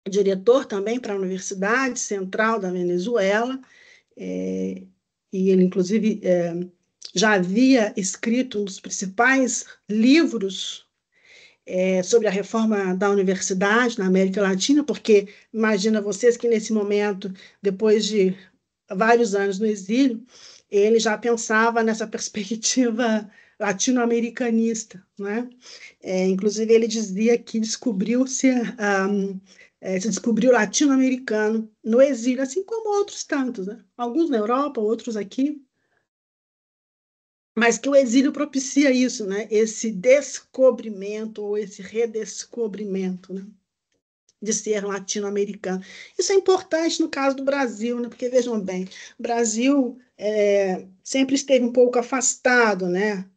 diretor também para a Universidade Central da Venezuela, e ele, inclusive, já havia escrito um dos principais livros sobre a reforma da universidade na América Latina, porque imagina vocês que nesse momento, depois de vários anos no exílio, ele já pensava nessa perspectiva latino-americanista, né? Inclusive, ele dizia que se descobriu latino-americano no exílio, assim como outros tantos, né? Alguns na Europa, outros aqui, mas que o exílio propicia isso, né? Esse descobrimento ou esse redescobrimento, né? De ser latino-americano. Isso é importante no caso do Brasil, né? Porque, vejam bem, o Brasil sempre esteve um pouco afastado, né,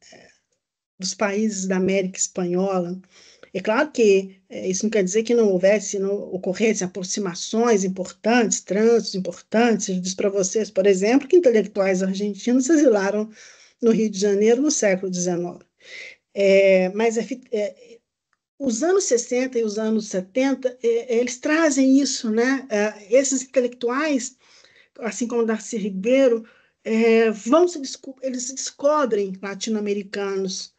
dos países da América Espanhola. É claro que isso não quer dizer que não ocorressem aproximações importantes, trânsitos importantes. Eu disse para vocês, por exemplo, que intelectuais argentinos se exilaram no Rio de Janeiro no século XIX. Mas os anos 60 e os anos 70, eles trazem isso, né? Esses intelectuais, assim como Darcy Ribeiro, eles se descobrem latino-americanos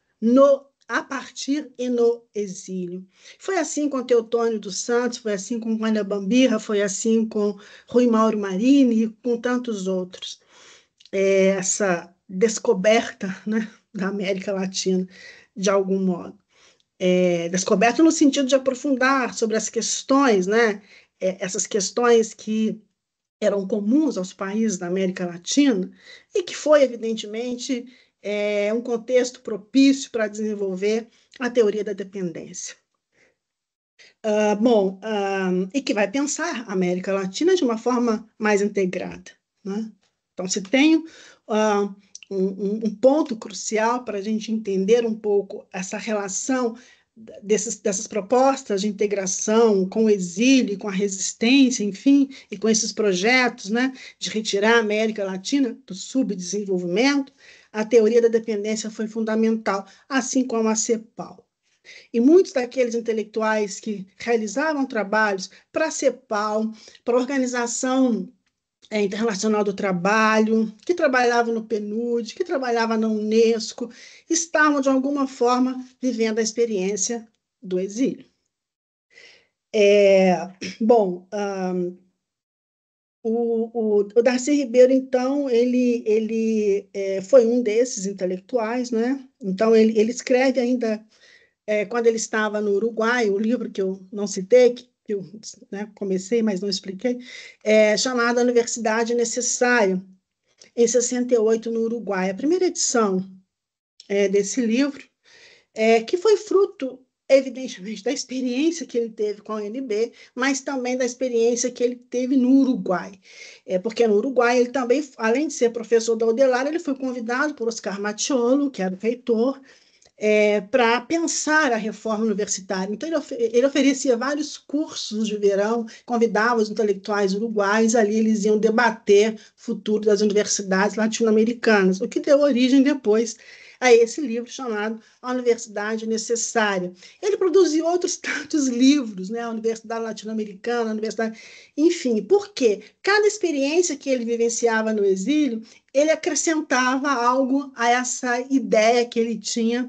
a partir e no exílio. Foi assim com Teotônio dos Santos, foi assim com Wanda Bambirra, foi assim com Rui Mauro Marini e com tantos outros. Essa descoberta, né, da América Latina, de algum modo. descoberta no sentido de aprofundar sobre as questões, né? Essas questões que eram comuns aos países da América Latina e que foi, evidentemente, um contexto propício para desenvolver a teoria da dependência. E que vai pensar a América Latina de uma forma mais integrada, né? Então, se tem um ponto crucial para a gente entender um pouco essa relação dessas propostas de integração com o exílio, com a resistência, enfim, e com esses projetos, né, de retirar a América Latina do subdesenvolvimento, a teoria da dependência foi fundamental, assim como a CEPAL. E muitos daqueles intelectuais que realizavam trabalhos para a CEPAL, para a Organização Internacional do Trabalho, que trabalhavam no PNUD, que trabalhavam na Unesco, estavam, de alguma forma, vivendo a experiência do exílio. O Darcy Ribeiro, então, ele foi um desses intelectuais, né? Então, ele escreve ainda quando ele estava no Uruguai, o livro que eu não citei, que eu, né, comecei, mas não expliquei, chamado A Universidade Necessária, em 68, no Uruguai. A primeira edição desse livro, que foi fruto, evidentemente, da experiência que ele teve com a UNB, mas também da experiência que ele teve no Uruguai. Porque no Uruguai ele também, além de ser professor da Udelar, ele foi convidado por Oscar Maciolo, que era o reitor, para pensar a reforma universitária. Então, ele oferecia vários cursos de verão, convidava os intelectuais uruguaios, ali eles iam debater o futuro das universidades latino-americanas, o que deu origem depois a esse livro chamado A Universidade Necessária. Ele produziu outros tantos livros, né? A Universidade Latino-Americana, a Universidade... Enfim, por quê? Cada experiência que ele vivenciava no exílio, ele acrescentava algo a essa ideia que ele tinha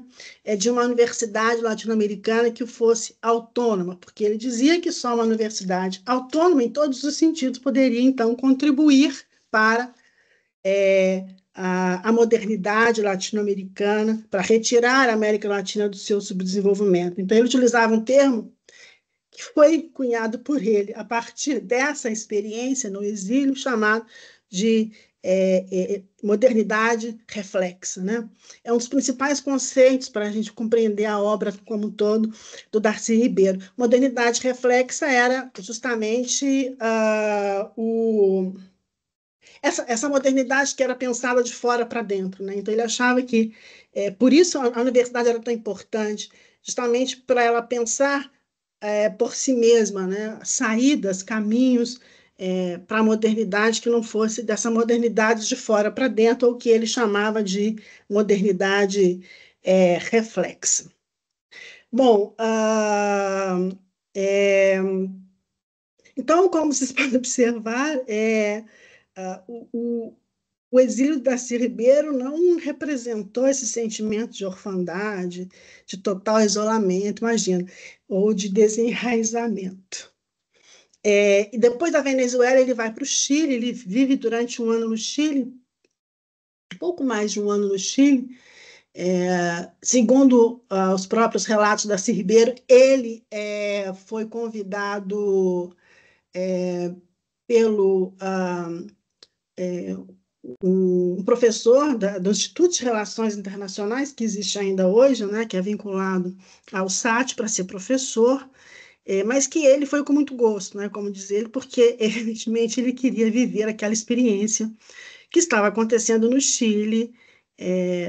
de uma universidade latino-americana que fosse autônoma, porque ele dizia que só uma universidade autônoma, em todos os sentidos, poderia, então, contribuir para a modernidade latino-americana, para retirar a América Latina do seu subdesenvolvimento. Então, ele utilizava um termo que foi cunhado por ele a partir dessa experiência no exílio, chamado de modernidade reflexa, né? É um dos principais conceitos para a gente compreender a obra como um todo do Darcy Ribeiro. Modernidade reflexa era justamente essa modernidade que era pensada de fora para dentro, né? Então ele achava que por isso a universidade era tão importante, justamente para ela pensar por si mesma, né? Saídas, caminhos para a modernidade que não fosse dessa modernidade de fora para dentro, ou que ele chamava de modernidade reflexa. Bom, então, como vocês podem observar, o exílio da Darcy Ribeiro não representou esse sentimento de orfandade, de total isolamento, imagina, ou de desenraizamento. E depois da Venezuela, ele vai para o Chile, ele vive durante um ano no Chile, pouco mais de um ano no Chile. Segundo os próprios relatos da Darcy Ribeiro, ele foi convidado pelo um professor do Instituto de Relações Internacionais, que existe ainda hoje, né, que é vinculado ao SAT para ser professor, mas que ele foi com muito gosto, né, como diz ele, porque, evidentemente, ele queria viver aquela experiência que estava acontecendo no Chile,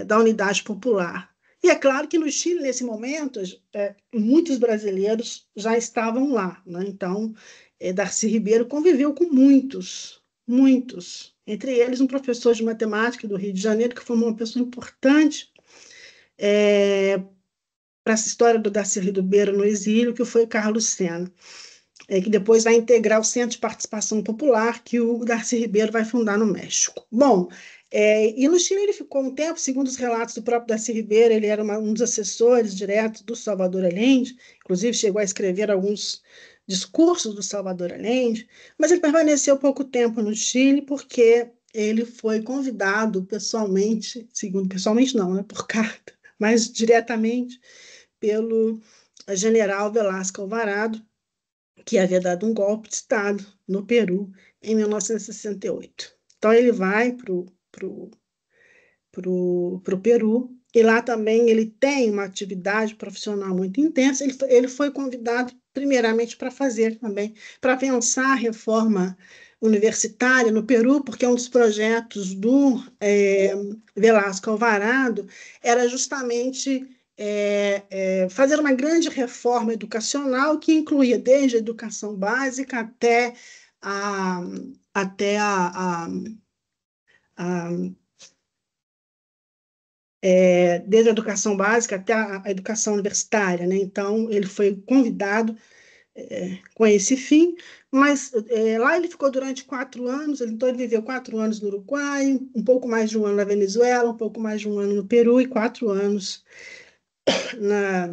da Unidade Popular. E é claro que no Chile, nesse momento, muitos brasileiros já estavam lá, né? Então, Darcy Ribeiro conviveu com muitos, entre eles um professor de matemática do Rio de Janeiro, que foi uma pessoa importante para essa história do Darcy Ribeiro no exílio, que foi Carlos Sena, que depois vai integrar o Centro de Participação Popular, que o Darcy Ribeiro vai fundar no México. Bom, e no Chile ele ficou um tempo, segundo os relatos do próprio Darcy Ribeiro, ele era um dos assessores diretos do Salvador Allende, inclusive chegou a escrever alguns discursos do Salvador Allende, mas ele permaneceu pouco tempo no Chile porque ele foi convidado pessoalmente, segundo pessoalmente não, né, por carta, mas diretamente pelo general Velasco Alvarado, que havia dado um golpe de Estado no Peru em 1968. Então, ele vai para o Peru, e lá também ele tem uma atividade profissional muito intensa. Ele foi convidado, primeiramente, para fazer também, para pensar a reforma universitária no Peru, porque um dos projetos do Velasco Alvarado era justamente fazer uma grande reforma educacional que incluía desde a educação básica a, até a desde a educação básica até a educação universitária, né? Então, ele foi convidado com esse fim, mas lá ele ficou durante 4 anos, então ele viveu 4 anos no Uruguai, um pouco mais de um ano na Venezuela, um pouco mais de um ano no Peru e 4 anos na,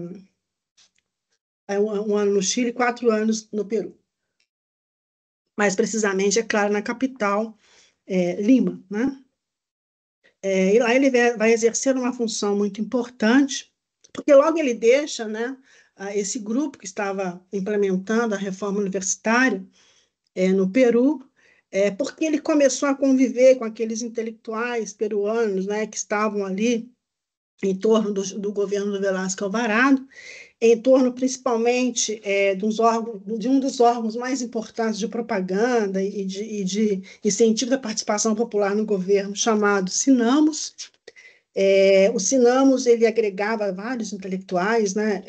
um ano no Chile e 4 anos no Peru. Mais precisamente, é claro, na capital, Lima, né? E lá ele vai exercer uma função muito importante, porque logo ele deixa, né, esse grupo que estava implementando a reforma universitária no Peru, porque ele começou a conviver com aqueles intelectuais peruanos, né, que estavam ali em torno do governo do Velasco Alvarado, em torno principalmente de um dos órgãos mais importantes de propaganda e de incentivo da participação popular no governo, chamado Sinamos. O Sinamos ele agregava vários intelectuais, né,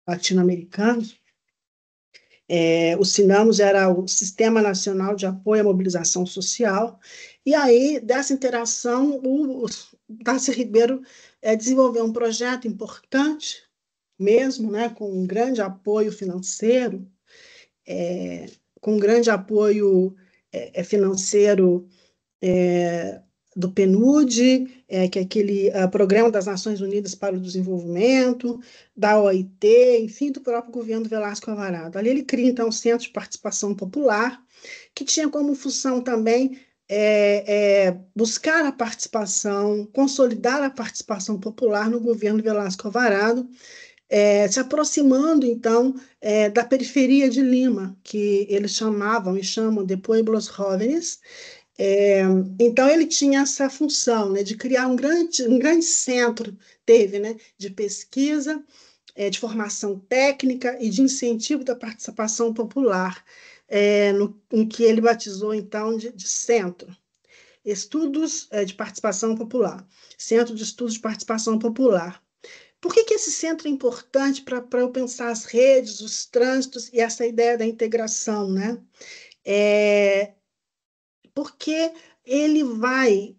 latino-americanos. O Sinamos era o Sistema Nacional de Apoio à Mobilização Social, e aí, dessa interação, o Darcy Ribeiro desenvolveu um projeto importante, mesmo, né, com um grande apoio financeiro, com um grande apoio financeiro do PNUD, que é aquele Programa das Nações Unidas para o Desenvolvimento, da OIT, enfim, do próprio governo Velasco Alvarado. Ali ele cria, então, um centro de participação popular, que tinha como função também buscar a participação, consolidar a participação popular no governo Velasco Alvarado, se aproximando, então, da periferia de Lima, que eles chamavam e chamam de Pueblos Jóvenes. Então, ele tinha essa função, né, de criar um grande centro, né, de pesquisa, de formação técnica e de incentivo da participação popular, em que ele batizou, então, de centro. Estudos de participação popular, Centro de Estudos de Participação Popular. Por que esse centro é importante para eu pensar as redes, os trânsitos e essa ideia da integração, né? Porque ele vai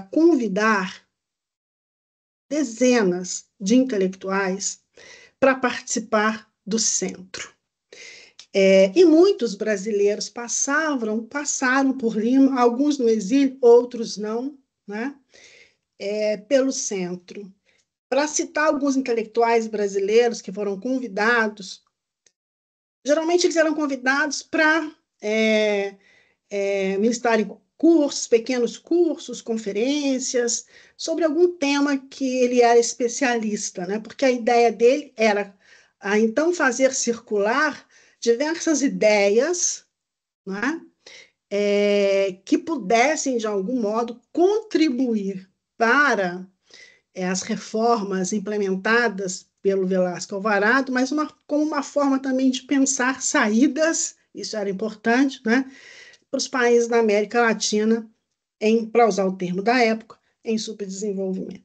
convidar dezenas de intelectuais para participar do centro. E muitos brasileiros passaram por Lima, alguns no exílio, outros não, né? Pelo centro. Para citar alguns intelectuais brasileiros que foram convidados, geralmente eles eram convidados para ministrarem cursos, pequenos cursos, conferências, sobre algum tema que ele era especialista, né? Porque a ideia dele era, então, fazer circular diversas ideias, né? Que pudessem, de algum modo, contribuir para as reformas implementadas pelo Velasco Alvarado, mas como uma forma também de pensar saídas, isso era importante, né, para os países da América Latina, para usar o termo da época, em subdesenvolvimento.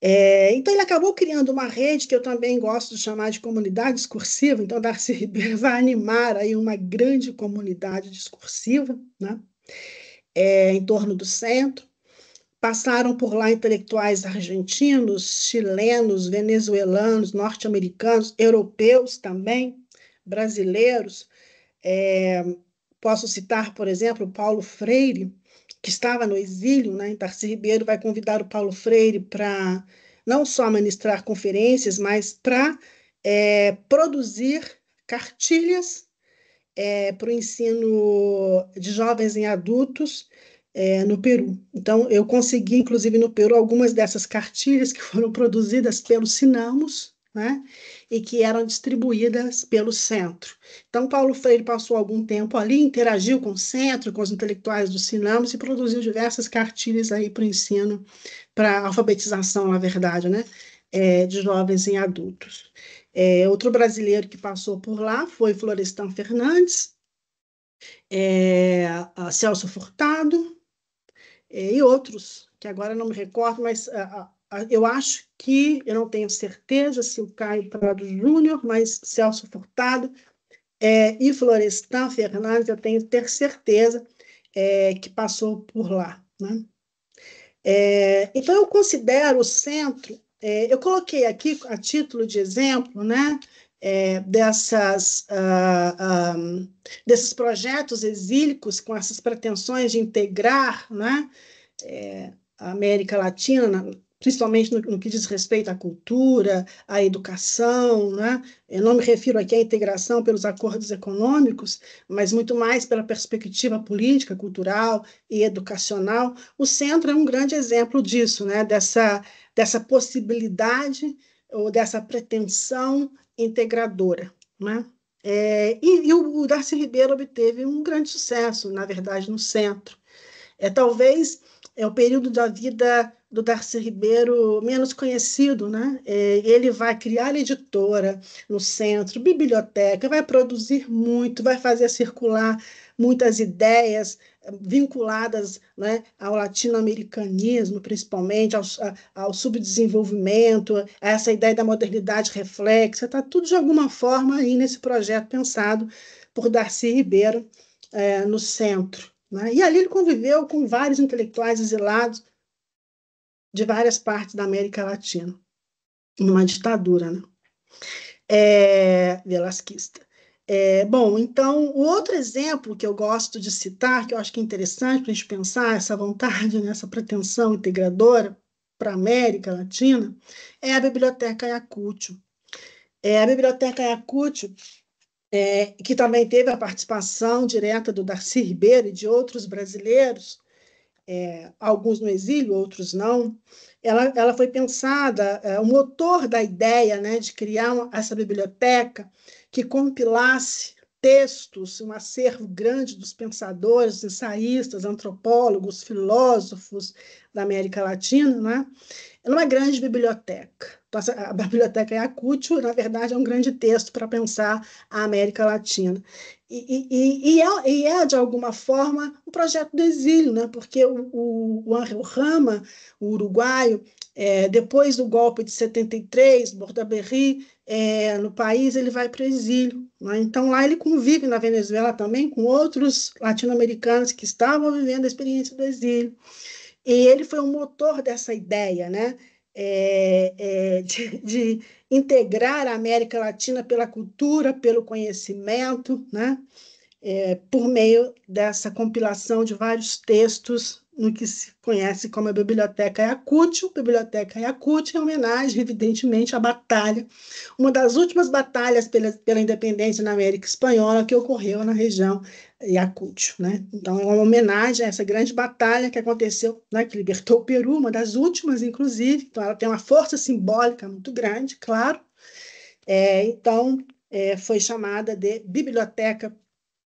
Então, ele acabou criando uma rede que eu também gosto de chamar de comunidade discursiva. Então, Darcy Ribeiro vai animar aí uma grande comunidade discursiva, né, em torno do centro. Passaram por lá intelectuais argentinos, chilenos, venezuelanos, norte-americanos, europeus também, brasileiros. Posso citar, por exemplo, Paulo Freire, que estava no exílio, né? Darcy Ribeiro vai convidar o Paulo Freire para não só ministrar conferências, mas para produzir cartilhas para o ensino de jovens em adultos, no Peru. Então, eu consegui, inclusive, no Peru, algumas dessas cartilhas que foram produzidas pelos Sinamos, né, e que eram distribuídas pelo centro. Então, Paulo Freire passou algum tempo ali, interagiu com o centro, com os intelectuais do Sinamos e produziu diversas cartilhas aí para o ensino, para a alfabetização, na verdade, né, de jovens e adultos. Outro brasileiro que passou por lá foi Florestan Fernandes, Celso Furtado, e outros, que agora não me recordo, mas eu acho que, eu não tenho certeza se o Caio Prado Júnior, mas Celso Furtado e Florestan Fernandes, eu tenho ter certeza que passou por lá, né? Então, eu considero o centro, eu coloquei aqui a título de exemplo, né, desses projetos exílicos com essas pretensões de integrar, né, a América Latina, principalmente no que diz respeito à cultura, à educação, né? Eu não me refiro aqui à integração pelos acordos econômicos, mas muito mais pela perspectiva política, cultural e educacional. O centro é um grande exemplo disso, né? Dessa possibilidade ou dessa pretensão integradora, né? E o Darcy Ribeiro obteve um grande sucesso, na verdade, no centro. Talvez o período da vida do Darcy Ribeiro menos conhecido, né? Ele vai criar editora no centro, biblioteca, vai produzir muito, vai fazer circular muitas ideias vinculadas, né, ao latino-americanismo, principalmente, ao subdesenvolvimento, a essa ideia da modernidade reflexa, está tudo de alguma forma aí nesse projeto pensado por Darcy Ribeiro no centro. Né? E ali ele conviveu com vários intelectuais exilados de várias partes da América Latina, numa ditadura, né? Velasquista. Bom, então, o outro exemplo que eu gosto de citar, que eu acho que é interessante para a gente pensar essa vontade, né, essa pretensão integradora para a América Latina, é a Biblioteca Ayacucho. A Biblioteca Ayacucho, que também teve a participação direta do Darcy Ribeiro e de outros brasileiros, alguns no exílio, outros não. Ela foi pensada, o motor da ideia, né, de criar essa biblioteca que compilasse textos, um acervo grande dos pensadores, ensaístas, antropólogos, filósofos da América Latina, né? É uma grande biblioteca. Então, a Biblioteca Ayacucho, na verdade, é um grande texto para pensar a América Latina. E é, de alguma forma, um projeto do exílio, né? Porque o Ángel Rama, o uruguaio, depois do golpe de 73, Bordaberry, no país, ele vai para o exílio. Né? Então, lá ele convive na Venezuela também com outros latino-americanos que estavam vivendo a experiência do exílio. E ele foi um motor dessa ideia, né? De integrar a América Latina pela cultura, pelo conhecimento, né? Por meio dessa compilação de vários textos no que se conhece como a Biblioteca Ayacucho. Biblioteca Ayacucho é homenagem, evidentemente, à batalha, uma das últimas batalhas pela independência na América Espanhola que ocorreu na região Ayacucho, né? Então, é uma homenagem a essa grande batalha que aconteceu, né, que libertou o Peru, uma das últimas, inclusive. Então, ela tem uma força simbólica muito grande, claro. Então, foi chamada de Biblioteca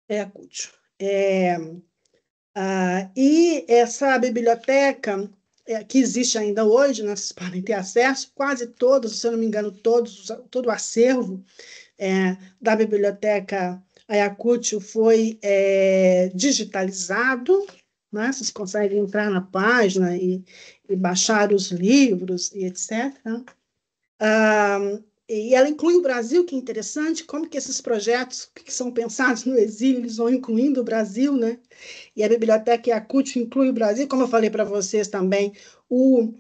Ayacucho. E essa biblioteca, que existe ainda hoje, né, vocês podem ter acesso, quase todos, se eu não me engano, todo o acervo da Biblioteca Ayacucho foi digitalizado, né? Vocês conseguem entrar na página e baixar os livros e etc. E ela inclui o Brasil, que é interessante, como que esses projetos que são pensados no exílio, eles vão incluindo o Brasil, né? E a Biblioteca Ayacucho inclui o Brasil, como eu falei para vocês também, o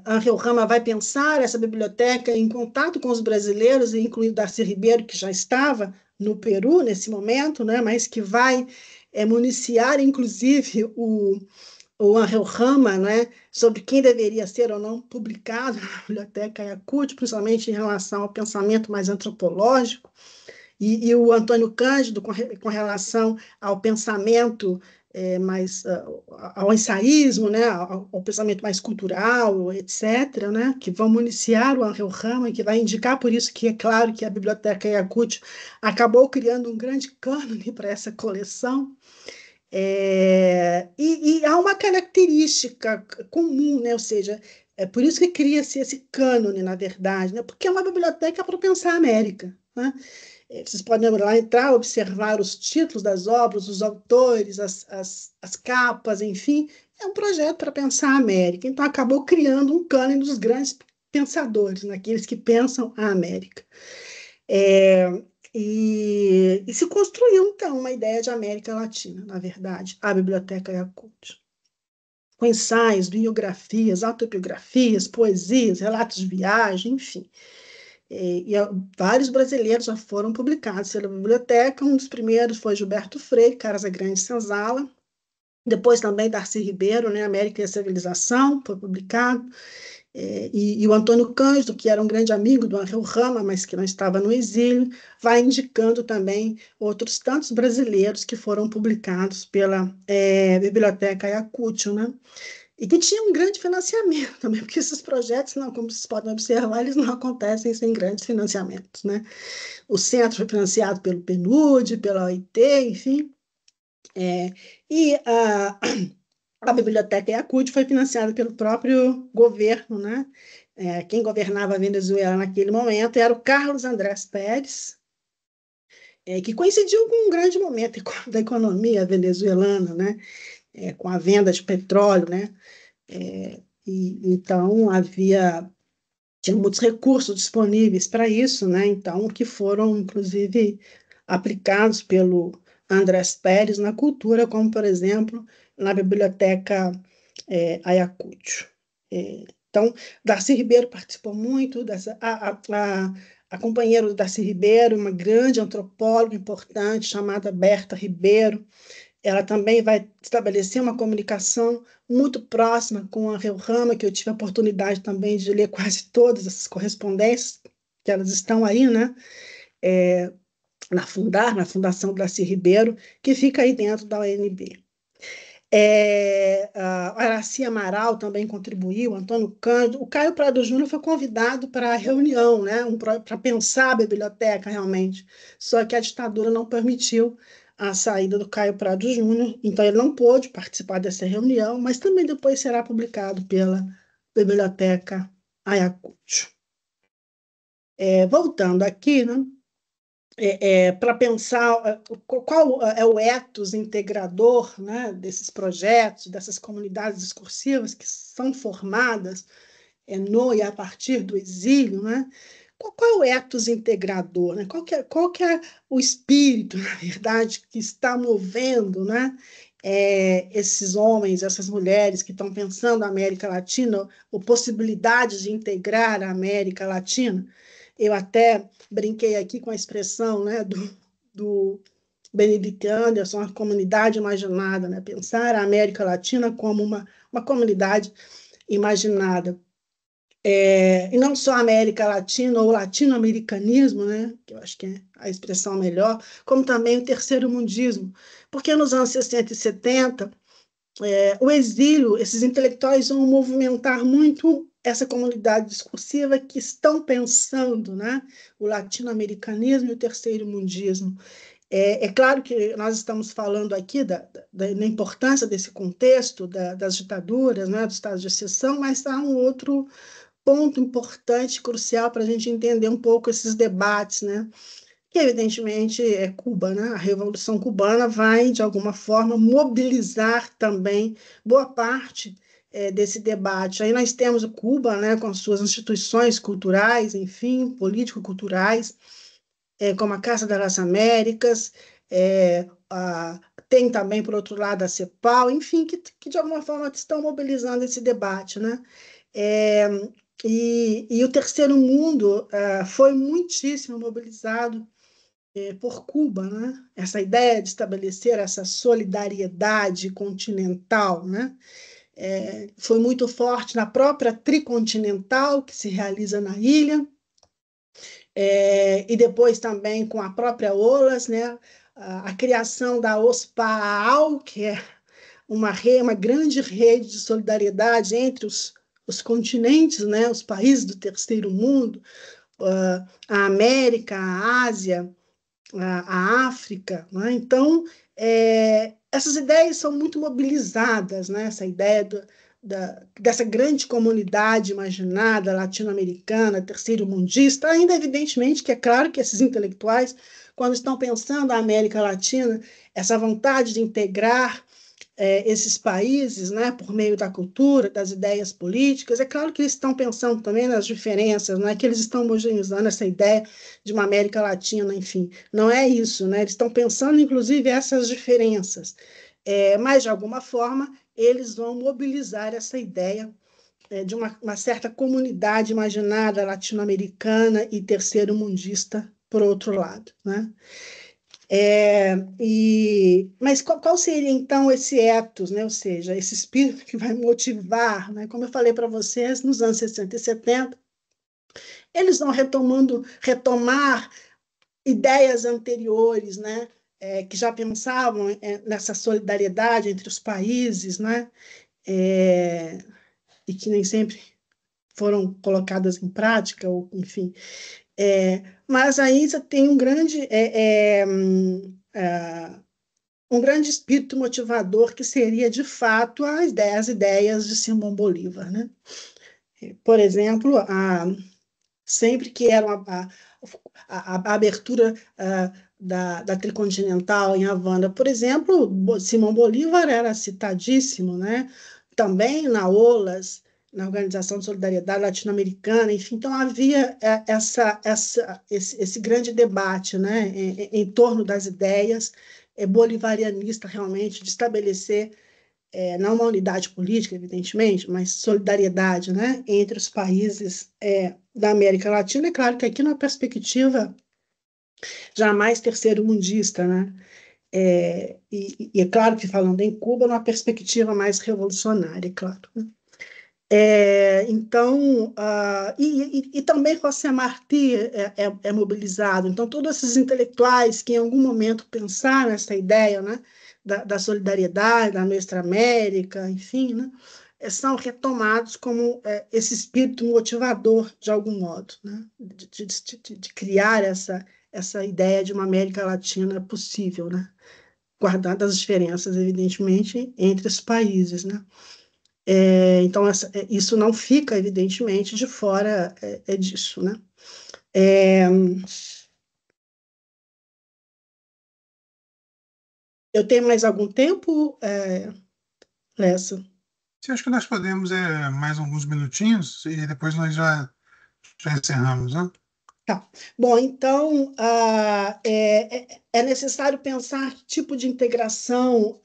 Ángel Rama vai pensar essa biblioteca em contato com os brasileiros, e incluindo Darcy Ribeiro, que já estava no Peru nesse momento, né? Mas que vai municiar, inclusive, o Ángel Rama, né, sobre quem deveria ser ou não publicado na Biblioteca Ayacucho, principalmente em relação ao pensamento mais antropológico, e o Antônio Cândido com relação ao pensamento mais ao ensaísmo, né, ao pensamento mais cultural, etc., né, que vão municiar o Angel Rama, que vai indicar, por isso que é claro que a Biblioteca Yakult acabou criando um grande cânone para essa coleção. E há uma característica comum, né, ou seja, é por isso que cria-se esse cânone, na verdade, né, porque é uma biblioteca para pensar a América, né? Vocês podem lá entrar, observar os títulos das obras, os autores, as capas, enfim. É um projeto para pensar a América. Então, acabou criando um cânone dos grandes pensadores, naqueles que pensam a América. E se construiu, então, uma ideia de América Latina, na verdade, a Biblioteca Yakult. Com ensaios, biografias, autobiografias, poesias, relatos de viagem, enfim. Vários brasileiros já foram publicados pela biblioteca. Um dos primeiros foi Gilberto Freire, Casagrande Senzala. Depois também Darcy Ribeiro, né, América e a Civilização, foi publicado. E o Antônio Cândido, que era um grande amigo do Angel Rama, mas que não estava no exílio, vai indicando também outros tantos brasileiros que foram publicados pela Biblioteca Yakult, né? E que tinha um grande financiamento também, porque esses projetos, não, como vocês podem observar, eles não acontecem sem grandes financiamentos, né? O centro foi financiado pelo PNUD, pela OIT, enfim. E a Biblioteca Yakult foi financiada pelo próprio governo, né? Quem governava a Venezuela naquele momento era o Carlos Andrés Pérez, que coincidiu com um grande momento da economia venezuelana, né? Com a venda de petróleo, né? Então tinha muitos recursos disponíveis para isso, né? Então, que foram, inclusive, aplicados pelo Andrés Pérez na cultura, como, por exemplo, na Biblioteca Ayacucho. Então, Darcy Ribeiro participou muito, a companheira do Darcy Ribeiro, uma grande antropóloga importante, chamada Berta Ribeiro, ela também vai estabelecer uma comunicação muito próxima com a Angel Rama, que eu tive a oportunidade também de ler quase todas essas correspondências, que elas estão aí, né? Na Fundação Darcy Ribeiro, que fica aí dentro da UNB. A Araci Amaral também contribuiu, Antônio Cândido, o Caio Prado Júnior foi convidado para a reunião, né, para pensar a biblioteca realmente, só que a ditadura não permitiu a saída do Caio Prado Júnior, então ele não pôde participar dessa reunião, mas também depois será publicado pela Biblioteca Ayacucho. Voltando aqui, né, para pensar qual é o ethos integrador, né, desses projetos, dessas comunidades discursivas que são formadas no e a partir do exílio, né? Qual é o ethos integrador? Né? Qual que é o espírito, na verdade, que está movendo, né, esses homens, essas mulheres que estão pensando a América Latina, ou possibilidades de integrar a América Latina? Eu até brinquei aqui com a expressão, né, do Benedict Anderson, a comunidade imaginada, né? Pensar a América Latina como uma comunidade imaginada. E não só a América Latina ou latino-americanismo, né, que eu acho que é a expressão melhor, como também o terceiro mundismo, porque nos anos 60 e 70, o exílio, esses intelectuais vão movimentar muito essa comunidade discursiva que estão pensando, né, o latino-americanismo e o terceiro mundismo. É claro que nós estamos falando aqui da importância desse contexto das ditaduras, né, dos estados de exceção, mas há um outro ponto importante, crucial, para a gente entender um pouco esses debates, né? Que, evidentemente, é Cuba, né? A Revolução Cubana vai, de alguma forma, mobilizar também boa parte desse debate. Aí nós temos Cuba, né, com as suas instituições culturais, enfim, político-culturais, como a Casa das Américas, tem também, por outro lado, a CEPAL, enfim, que de alguma forma estão mobilizando esse debate, né? E o terceiro mundo foi muitíssimo mobilizado por Cuba, né? Essa ideia de estabelecer essa solidariedade continental, né? Foi muito forte na própria tricontinental que se realiza na ilha, e depois também com a própria OLAS, né? A criação da OSPAAL, que é uma grande rede de solidariedade entre os continentes, né, os países do terceiro mundo, a América, a Ásia, a África, né? Então, essas ideias são muito mobilizadas, né? Essa ideia dessa grande comunidade imaginada latino-americana, terceiro-mundista, ainda evidentemente que é claro que esses intelectuais, quando estão pensando a América Latina, essa vontade de integrar esses países, né, por meio da cultura, das ideias políticas. É claro que eles estão pensando também nas diferenças, não é que eles estão homogeneizando essa ideia de uma América Latina, enfim, não é isso, né? Eles estão pensando, inclusive, essas diferenças, mas, de alguma forma, eles vão mobilizar essa ideia de uma certa comunidade imaginada latino-americana e terceiro-mundista, por outro lado, né? Mas qual seria, então, esse ethos, né? Ou seja, esse espírito que vai motivar, né? Como eu falei para vocês, nos anos 60 e 70, eles vão retomar ideias anteriores, né? Que já pensavam nessa solidariedade entre os países, né? E que nem sempre foram colocadas em prática, ou, enfim. Mas aí você tem um grande espírito motivador que seria, de fato, as ideias de Simão Bolívar, né? Por exemplo, sempre que era a abertura da Tricontinental em Havana, por exemplo, Simão Bolívar era citadíssimo, né? Também na OLAS, na Organização de Solidariedade Latino-Americana, enfim, então havia esse grande debate, né, em torno das ideias bolivarianista, realmente, de estabelecer não uma unidade política, evidentemente, mas solidariedade, né, entre os países da América Latina. É claro que aqui numa perspectiva jamais terceiro-mundista, né? E é claro que falando em Cuba, numa perspectiva mais revolucionária, é claro. Né? Então, e também José Martí é mobilizado. Então, todos esses intelectuais que em algum momento pensaram nessa ideia, né, da solidariedade, da Nuestra América, enfim, né, são retomados como esse espírito motivador, de algum modo, né, de criar essa ideia de uma América Latina possível, né, guardadas as diferenças, evidentemente, entre os países, né. Então, isso não fica, evidentemente, de fora disso, né? Eu tenho mais algum tempo, Lessa? Sim, acho que nós podemos mais alguns minutinhos e depois nós já encerramos, né? Tá. Bom, então, é necessário pensar que tipo de integração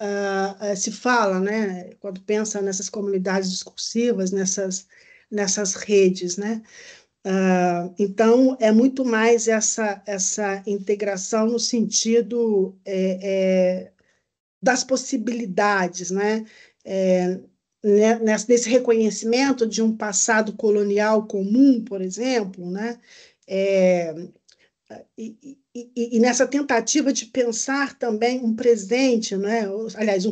se fala, né, quando pensa nessas comunidades discursivas, nessas redes, né? Então, é muito mais essa integração no sentido das possibilidades, né? Nesse reconhecimento de um passado colonial comum, por exemplo, né? É, e nessa tentativa de pensar também um presente, né? Aliás,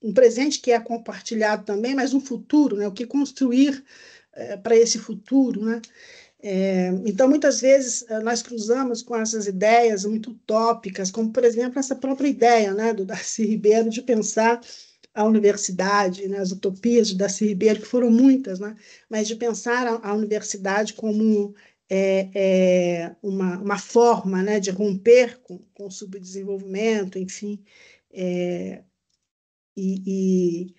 um presente que é compartilhado também, mas um futuro, né? O que construir para esse futuro, né? Então, muitas vezes, nós cruzamos com essas ideias muito utópicas, como, por exemplo, essa própria ideia, né, do Darcy Ribeiro de pensar a universidade, né, as utopias de Darcy Ribeiro, que foram muitas, né, mas de pensar a universidade como uma forma, né, de romper com o subdesenvolvimento, enfim, e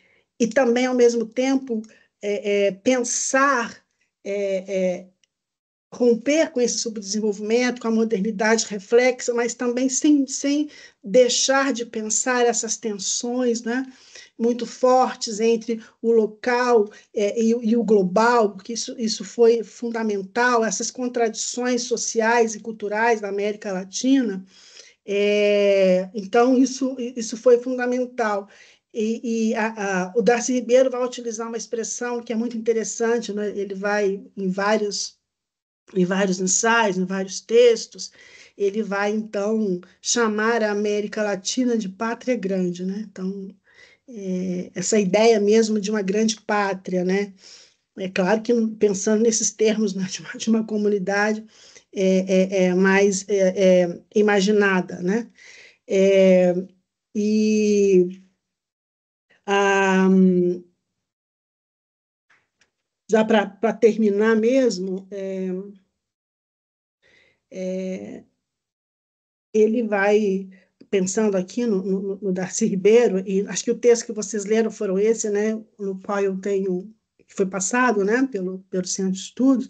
também, ao mesmo tempo, pensar romper com esse subdesenvolvimento, com a modernidade reflexa, mas também sem deixar de pensar essas tensões, né, muito fortes entre o local e o global, porque isso foi fundamental, essas contradições sociais e culturais da América Latina. Então, isso foi fundamental. O Darcy Ribeiro vai utilizar uma expressão que é muito interessante, né? Ele vai em vários ensaios, em vários textos, ele vai, então, chamar a América Latina de pátria grande, né? Então, essa ideia mesmo de uma grande pátria, né? É claro que pensando nesses termos, né, de uma comunidade mais imaginada, né? É, e ah, já para terminar mesmo, é, ele vai pensando aqui no Darcy Ribeiro, e acho que o texto que vocês leram foram esse, né, no qual eu tenho, que foi passado, né, pelo Centro de Estudos,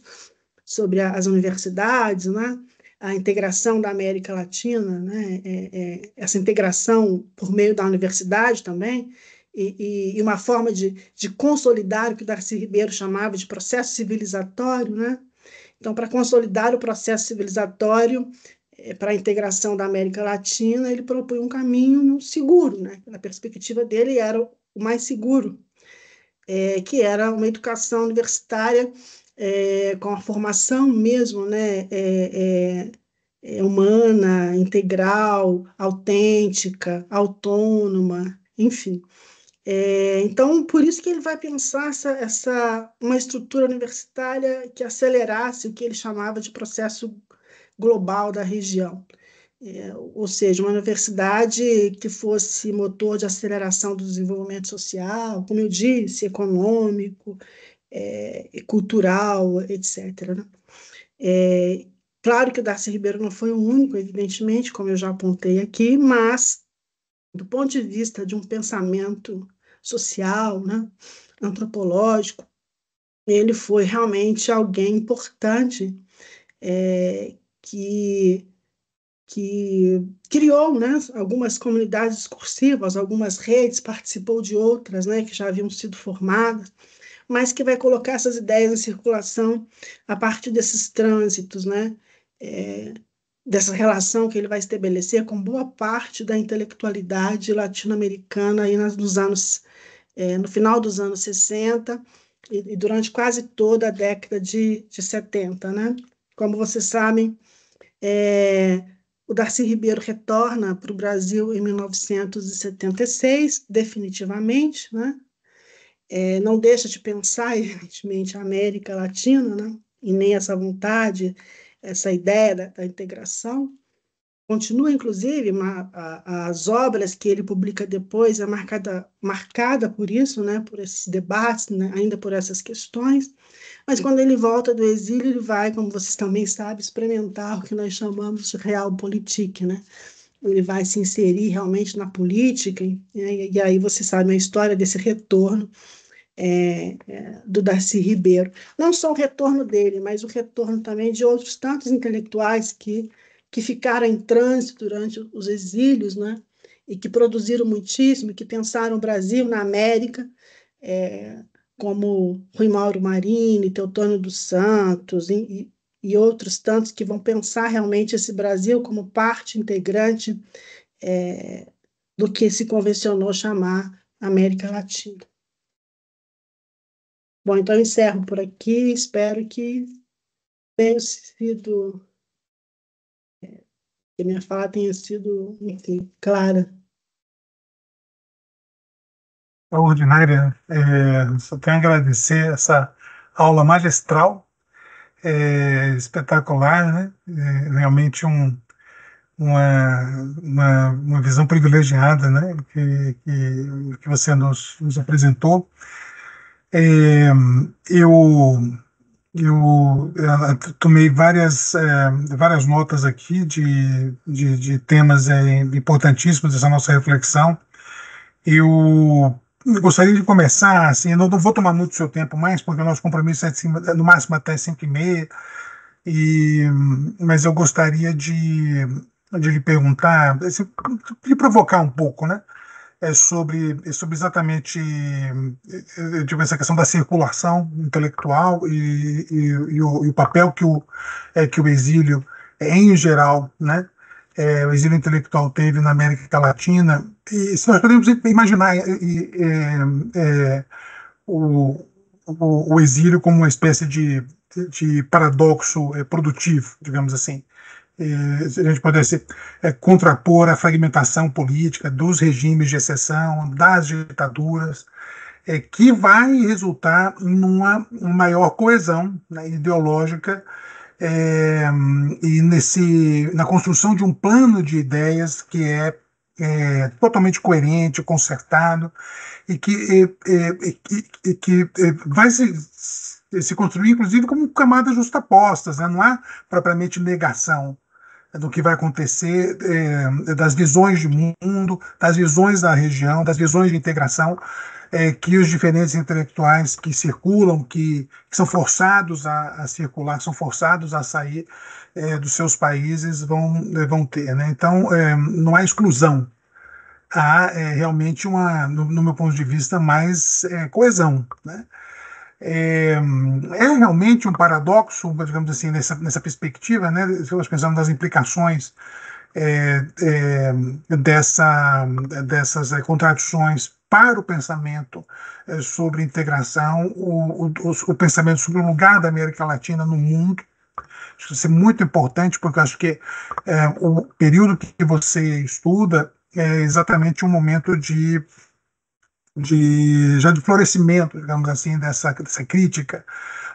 sobre as universidades, né, a integração da América Latina, né, essa integração por meio da universidade também, e uma forma de consolidar o que o Darcy Ribeiro chamava de processo civilizatório, né? Então, para consolidar o processo civilizatório, para a integração da América Latina, ele propõe um caminho seguro, né? Na perspectiva dele, era o mais seguro, que era uma educação universitária com a formação mesmo, né? Humana, integral, autêntica, autônoma, enfim. Então, por isso que ele vai pensar uma estrutura universitária que acelerasse o que ele chamava de processo global da região. Ou seja, uma universidade que fosse motor de aceleração do desenvolvimento social, como eu disse, econômico, cultural, etc., né? Claro que o Darcy Ribeiro não foi o único, evidentemente, como eu já apontei aqui, mas do ponto de vista de um pensamento social, né, antropológico, ele foi realmente alguém importante que, que criou, né, algumas comunidades discursivas, algumas redes, participou de outras, né, que já haviam sido formadas, mas que vai colocar essas ideias em circulação a partir desses trânsitos, né, dessa relação que ele vai estabelecer com boa parte da intelectualidade latino-americana aí nos anos, no final dos anos 60 e durante quase toda a década de 70, né? Como vocês sabem, o Darcy Ribeiro retorna para o Brasil em 1976, definitivamente, né? Não deixa de pensar, evidentemente, a América Latina, né? E nem essa vontade, essa ideia da integração. Continua, inclusive, as obras que ele publica depois marcada por isso, né, por esses debates, né, ainda por essas questões. Mas quando ele volta do exílio, ele vai, como vocês também sabem, experimentar o que nós chamamos de realpolitik, né? Ele vai se inserir realmente na política, e aí vocês sabem a história desse retorno do Darcy Ribeiro. Não só o retorno dele, mas o retorno também de outros tantos intelectuais que ficaram em trânsito durante os exílios, né? E que produziram muitíssimo, que pensaram o Brasil na América, é, como Rui Mauro Marini, Teotônio dos Santos e outros tantos que vão pensar realmente esse Brasil como parte integrante do que se convencionou chamar América Latina. Bom, então eu encerro por aqui. Espero que tenha sido, que minha fala tenha sido, enfim, clara. Ordinária, só tenho a agradecer essa aula magistral, espetacular, né? Realmente uma visão privilegiada, né? Que você nos apresentou. É, eu tomei várias notas aqui de temas importantíssimos dessa nossa reflexão. Eu gostaria de começar, assim, eu não vou tomar muito seu tempo mais, porque o nosso compromisso é no máximo até 5h30, mas eu gostaria de lhe perguntar, assim, de provocar um pouco, né? Sobre exatamente, eu digo, essa questão da circulação intelectual e o papel que o exílio, em geral, né, o exílio intelectual teve na América Latina. E se nós podemos imaginar o, o exílio como uma espécie de paradoxo produtivo, digamos assim. se a gente pudesse contrapor a fragmentação política dos regimes de exceção, das ditaduras, que vai resultar numa maior coesão, né, ideológica, é, e na construção de um plano de ideias que é totalmente coerente, concertado, e que vai se construir, inclusive, como camadas justapostas, né? Não há propriamente negação do que vai acontecer, das visões de mundo, das visões da região, das visões de integração, que os diferentes intelectuais que circulam, que são forçados a circular, que são forçados a sair dos seus países, vão ter, né? Então, não há exclusão, há realmente no meu ponto de vista, mais coesão, né? É realmente um paradoxo, digamos assim, nessa perspectiva, né? Se nós pensamos nas implicações é, dessas contradições para o pensamento sobre integração, o pensamento sobre o lugar da América Latina no mundo. Acho que isso é muito importante, porque eu acho que o período que você estuda é exatamente um momento já de florescimento, digamos assim, dessa crítica,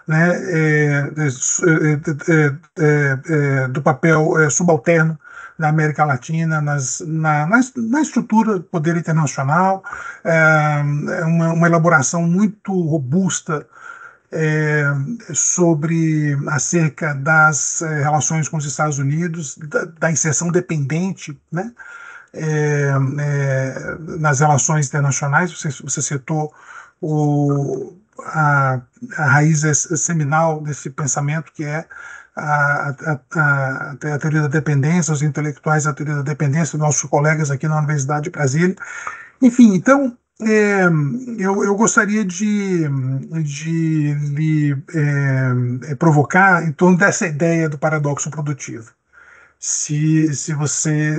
né, do papel subalterno da América Latina na estrutura do poder internacional, uma elaboração muito robusta é, acerca das relações com os Estados Unidos, da inserção dependente, né, nas relações internacionais. Você citou a raiz seminal desse pensamento, que é a teoria da dependência, os intelectuais da teoria da dependência, nossos colegas aqui na Universidade de Brasília. Enfim, então, eu gostaria de lhe provocar em torno dessa ideia do paradoxo produtivo. Se você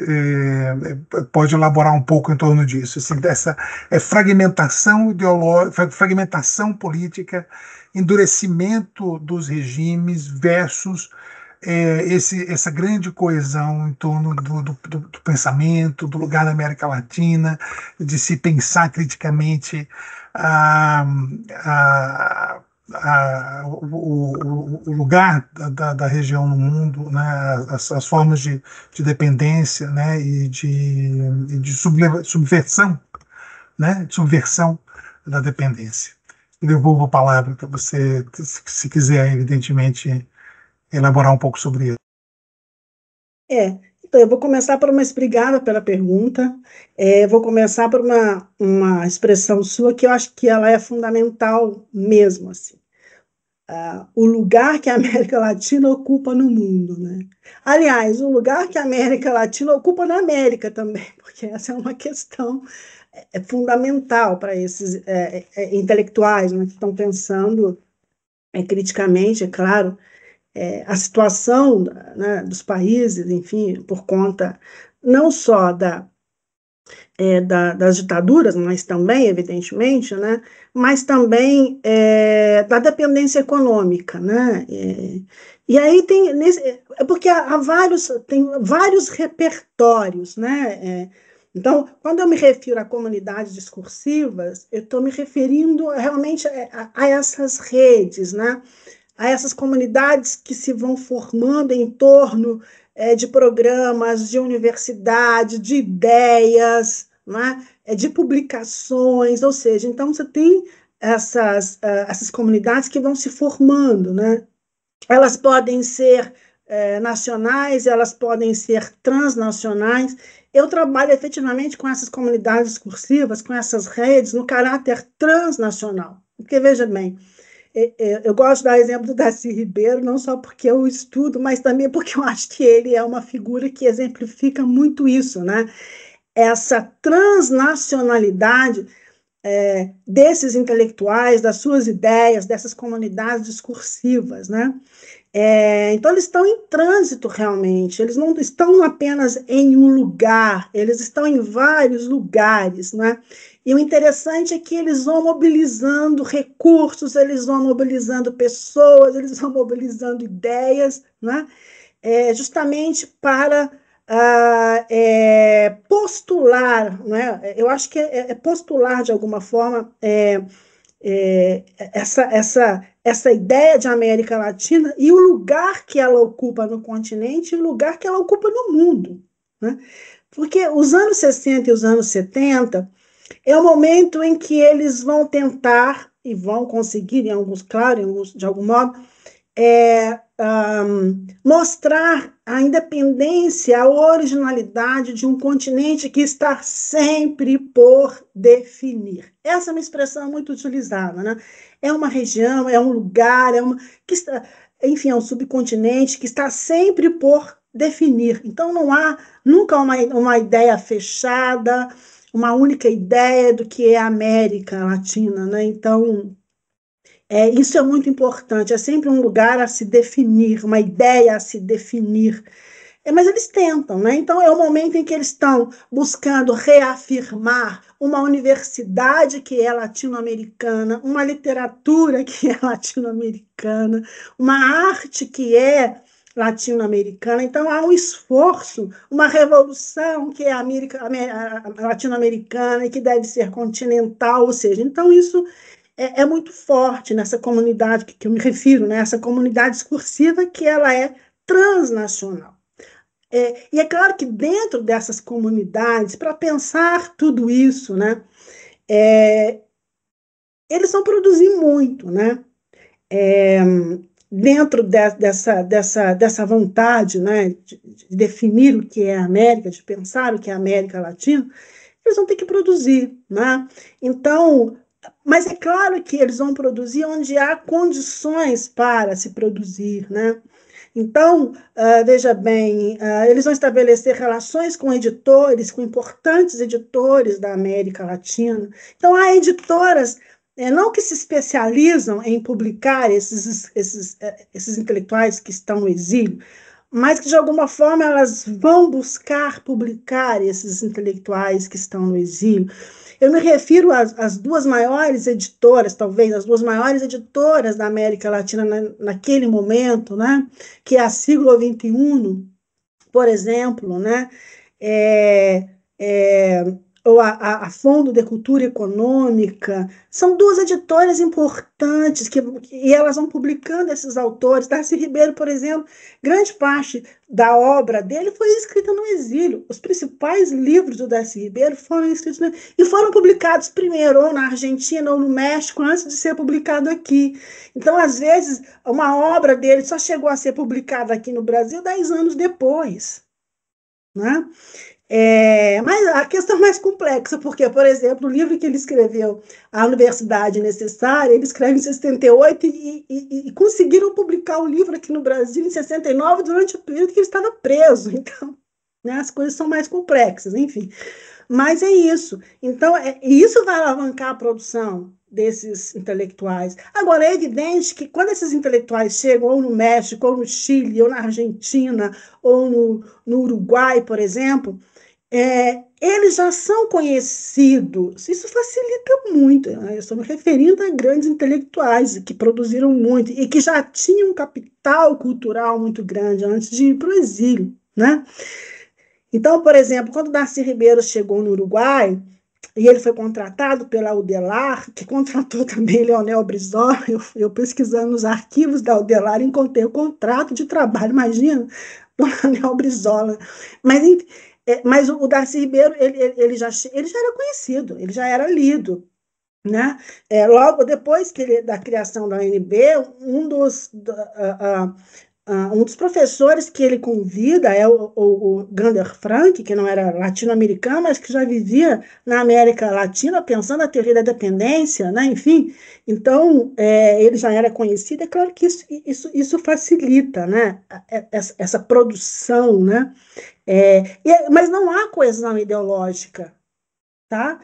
pode elaborar um pouco em torno disso, assim, dessa fragmentação ideológica, fragmentação política, endurecimento dos regimes versus essa grande coesão em torno do pensamento, do lugar da América Latina, de se pensar criticamente a, o lugar da região no mundo, né, as formas de dependência, né, e de subversão, né, de subversão da dependência. Eu devolvo a palavra para você, se quiser, evidentemente, elaborar um pouco sobre isso. Então, eu vou começar por obrigada pela pergunta. Vou começar por uma expressão sua que eu acho que ela é fundamental mesmo, assim. O lugar que a América Latina ocupa no mundo, né? Aliás, o lugar que a América Latina ocupa na América também, porque essa é uma questão fundamental para esses intelectuais, né, que estão pensando criticamente, é claro, a situação, né, dos países, enfim, por conta não só das ditaduras, mas também, evidentemente, né, mas também da dependência econômica, né, e aí porque tem vários repertórios, né, então, quando eu me refiro a comunidades discursivas, eu estou me referindo realmente a essas redes, né, a essas comunidades que se vão formando em torno de programas, de universidade, de ideias, né, de publicações, ou seja, então você tem essas comunidades que vão se formando, né? Elas podem ser nacionais, elas podem ser transnacionais. Eu trabalho efetivamente com essas comunidades discursivas, com essas redes, no caráter transnacional. Porque, veja bem, eu gosto de dar exemplo do Darcy Ribeiro, não só porque eu estudo, mas também porque eu acho que ele é uma figura que exemplifica muito isso, né? Essa transnacionalidade desses intelectuais, das suas ideias, dessas comunidades discursivas, né? Então, eles estão em trânsito realmente, eles não estão apenas em um lugar, eles estão em vários lugares, né? E o interessante é que eles vão mobilizando recursos, eles vão mobilizando pessoas, eles vão mobilizando ideias, né? justamente para postular, né? Eu acho que é postular de alguma forma essa ideia de América Latina e o lugar que ela ocupa no continente e o lugar que ela ocupa no mundo, né? Porque os anos 60 e os anos 70 é o momento em que eles vão tentar e vão conseguir, em alguns, claro, em alguns, de algum modo, mostrar a independência, a originalidade de um continente que está sempre por definir. Essa é uma expressão muito utilizada, né? É uma região, é um lugar, que está, enfim, é um subcontinente que está sempre por definir. Então não há nunca uma ideia fechada, uma única ideia do que é a América Latina, né? Então isso é muito importante, é sempre um lugar a se definir, uma ideia a se definir. Mas eles tentam, né? Então é o momento em que eles estão buscando reafirmar uma universidade que é latino-americana, uma literatura que é latino-americana, uma arte que é latino-americana. Então há um esforço, uma revolução que é latino-americana e que deve ser continental, ou seja, então isso muito forte nessa comunidade que eu me refiro, né? Essa comunidade discursiva que ela é transnacional. E é claro que dentro dessas comunidades, para pensar tudo isso, né, eles vão produzir muito, né? Dentro dessa vontade, né, de definir o que é a América, de pensar o que é a América Latina, eles vão ter que produzir, né? Então, mas é claro que eles vão produzir onde há condições para se produzir, né? Então, veja bem, eles vão estabelecer relações com editores, com importantes editores da América Latina. Então, há editoras não que se especializam em publicar esses intelectuais que estão no exílio, mas que, de alguma forma, elas vão buscar publicar esses intelectuais que estão no exílio. Eu me refiro às duas maiores editoras, talvez as duas maiores editoras da América Latina naquele momento, né? Que é a Siglo XXI, por exemplo, né? É, é, ou a Fundo de Cultura Econômica, são duas editoras importantes e elas vão publicando esses autores. Darcy Ribeiro, por exemplo, grande parte da obra dele foi escrita no exílio. Os principais livros do Darcy Ribeiro foram escritos e foram publicados primeiro ou na Argentina ou no México antes de ser publicado aqui. Então, às vezes, uma obra dele só chegou a ser publicada aqui no Brasil 10 anos depois, né? Mas a questão é mais complexa, porque, por exemplo, o livro que ele escreveu, A Universidade Necessária, ele escreve em 68 e conseguiram publicar o livro aqui no Brasil em 69, durante o período que ele estava preso. Então, né, as coisas são mais complexas, enfim. Mas é isso. Então, isso vai alavancar a produção desses intelectuais. Agora, é evidente que quando esses intelectuais chegam ou no México, ou no Chile, ou na Argentina, ou no Uruguai, por exemplo, eles já são conhecidos. Isso facilita muito, né? Eu estou me referindo a grandes intelectuais que produziram muito e que já tinham um capital cultural muito grande antes de ir para o exílio, né? Então, por exemplo, quando Darcy Ribeiro chegou no Uruguai, e ele foi contratado pela Audelar, que contratou também Leonel Brizola. Eu pesquisando nos arquivos da Audelar, encontrei o contrato de trabalho, imagina, do Leonel Brizola. Mas, mas o Darcy Ribeiro, ele já era conhecido, ele já era lido, né? Logo depois da criação da UNB, um dos professores que ele convida é o Gander Frank, que não era latino-americano, mas que já vivia na América Latina, pensando na teoria da dependência, né? Enfim. Então, ele já era conhecido. É claro que isso facilita, né? Essa produção, né? Mas não há coesão ideológica. Tá?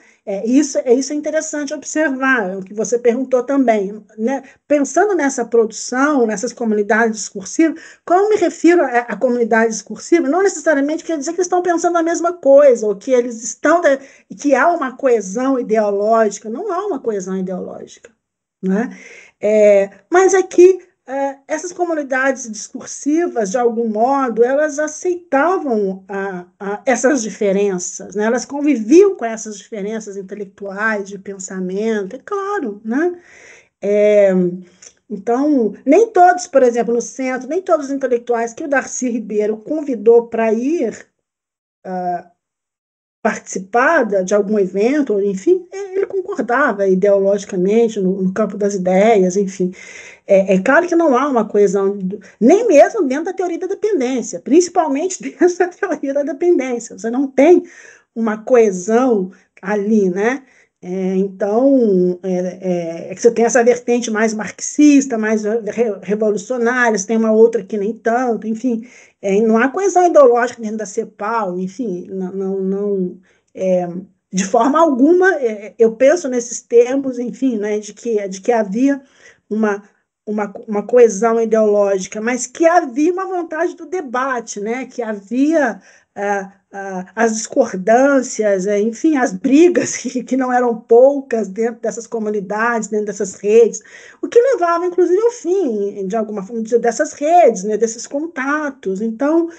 Isso é interessante observar, o que você perguntou também, né? Pensando nessa produção, nessas comunidades discursivas, quando eu me refiro à comunidade discursiva, não necessariamente quer dizer que eles estão pensando a mesma coisa, ou que eles estão, que há uma coesão ideológica, não há uma coesão ideológica, né? Mas aqui essas comunidades discursivas, de algum modo, elas aceitavam essas diferenças, né? Elas conviviam com essas diferenças intelectuais, de pensamento, é claro, né? É, então, nem todos, por exemplo, no centro, nem todos os intelectuais que o Darcy Ribeiro convidou para ir participar de algum evento, enfim, ele concordava ideologicamente no campo das ideias, enfim. É claro que não há uma coesão, nem mesmo dentro da teoria da dependência, principalmente dentro da teoria da dependência. Você não tem uma coesão ali, né? Então, que você tem essa vertente mais marxista, mais revolucionária, você tem uma outra que nem tanto, enfim, não há coesão ideológica dentro da CEPAL, enfim, de forma alguma, eu penso nesses termos, enfim, né, de que havia uma, uma coesão ideológica, mas que havia uma vontade do debate, né, que havia as discordâncias, enfim, as brigas que não eram poucas dentro dessas comunidades, dentro dessas redes, o que levava, inclusive, ao fim, de alguma forma, dessas redes, né, desses contatos. Então,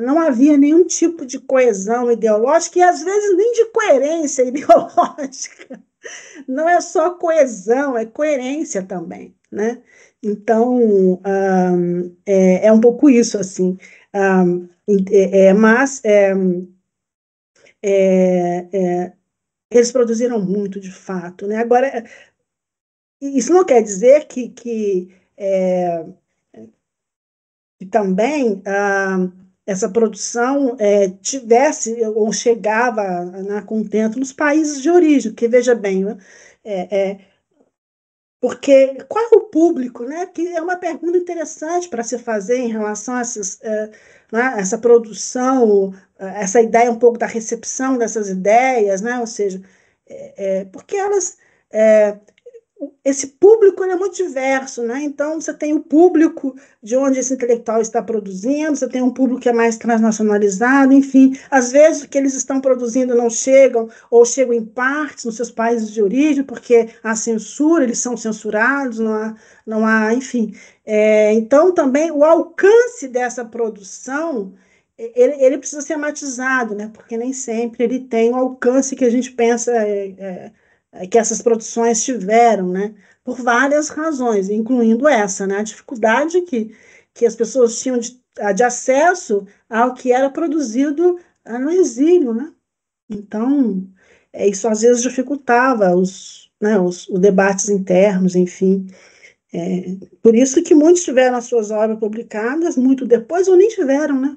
não havia nenhum tipo de coesão ideológica e, às vezes, nem de coerência ideológica. Não é só coesão, é coerência também, né? Então, é um pouco isso, assim. Mas eles produziram muito, de fato, né? Agora, isso não quer dizer que também essa produção tivesse ou chegava, né, com o tempo nos países de origem, porque, veja bem, né, porque qual é o público, né? Que é uma pergunta interessante para se fazer em relação a né, essa produção, essa ideia um pouco da recepção dessas ideias, né? Ou seja, porque elas esse público ele é muito diverso, né? Então, você tem o público de onde esse intelectual está produzindo, você tem um público que é mais transnacionalizado, enfim. Às vezes, o que eles estão produzindo não chegam, ou chegam em partes nos seus países de origem, porque há censura, eles são censurados, não há enfim. Então, também, o alcance dessa produção, ele precisa ser matizado, né? Porque nem sempre ele tem o alcance que a gente pensa que essas produções tiveram, né, por várias razões, incluindo essa, né, a dificuldade que as pessoas tinham de acesso ao que era produzido no exílio, né? Então, isso às vezes dificultava os debates internos, enfim. Por isso que muitos tiveram as suas obras publicadas muito depois, ou nem tiveram, né?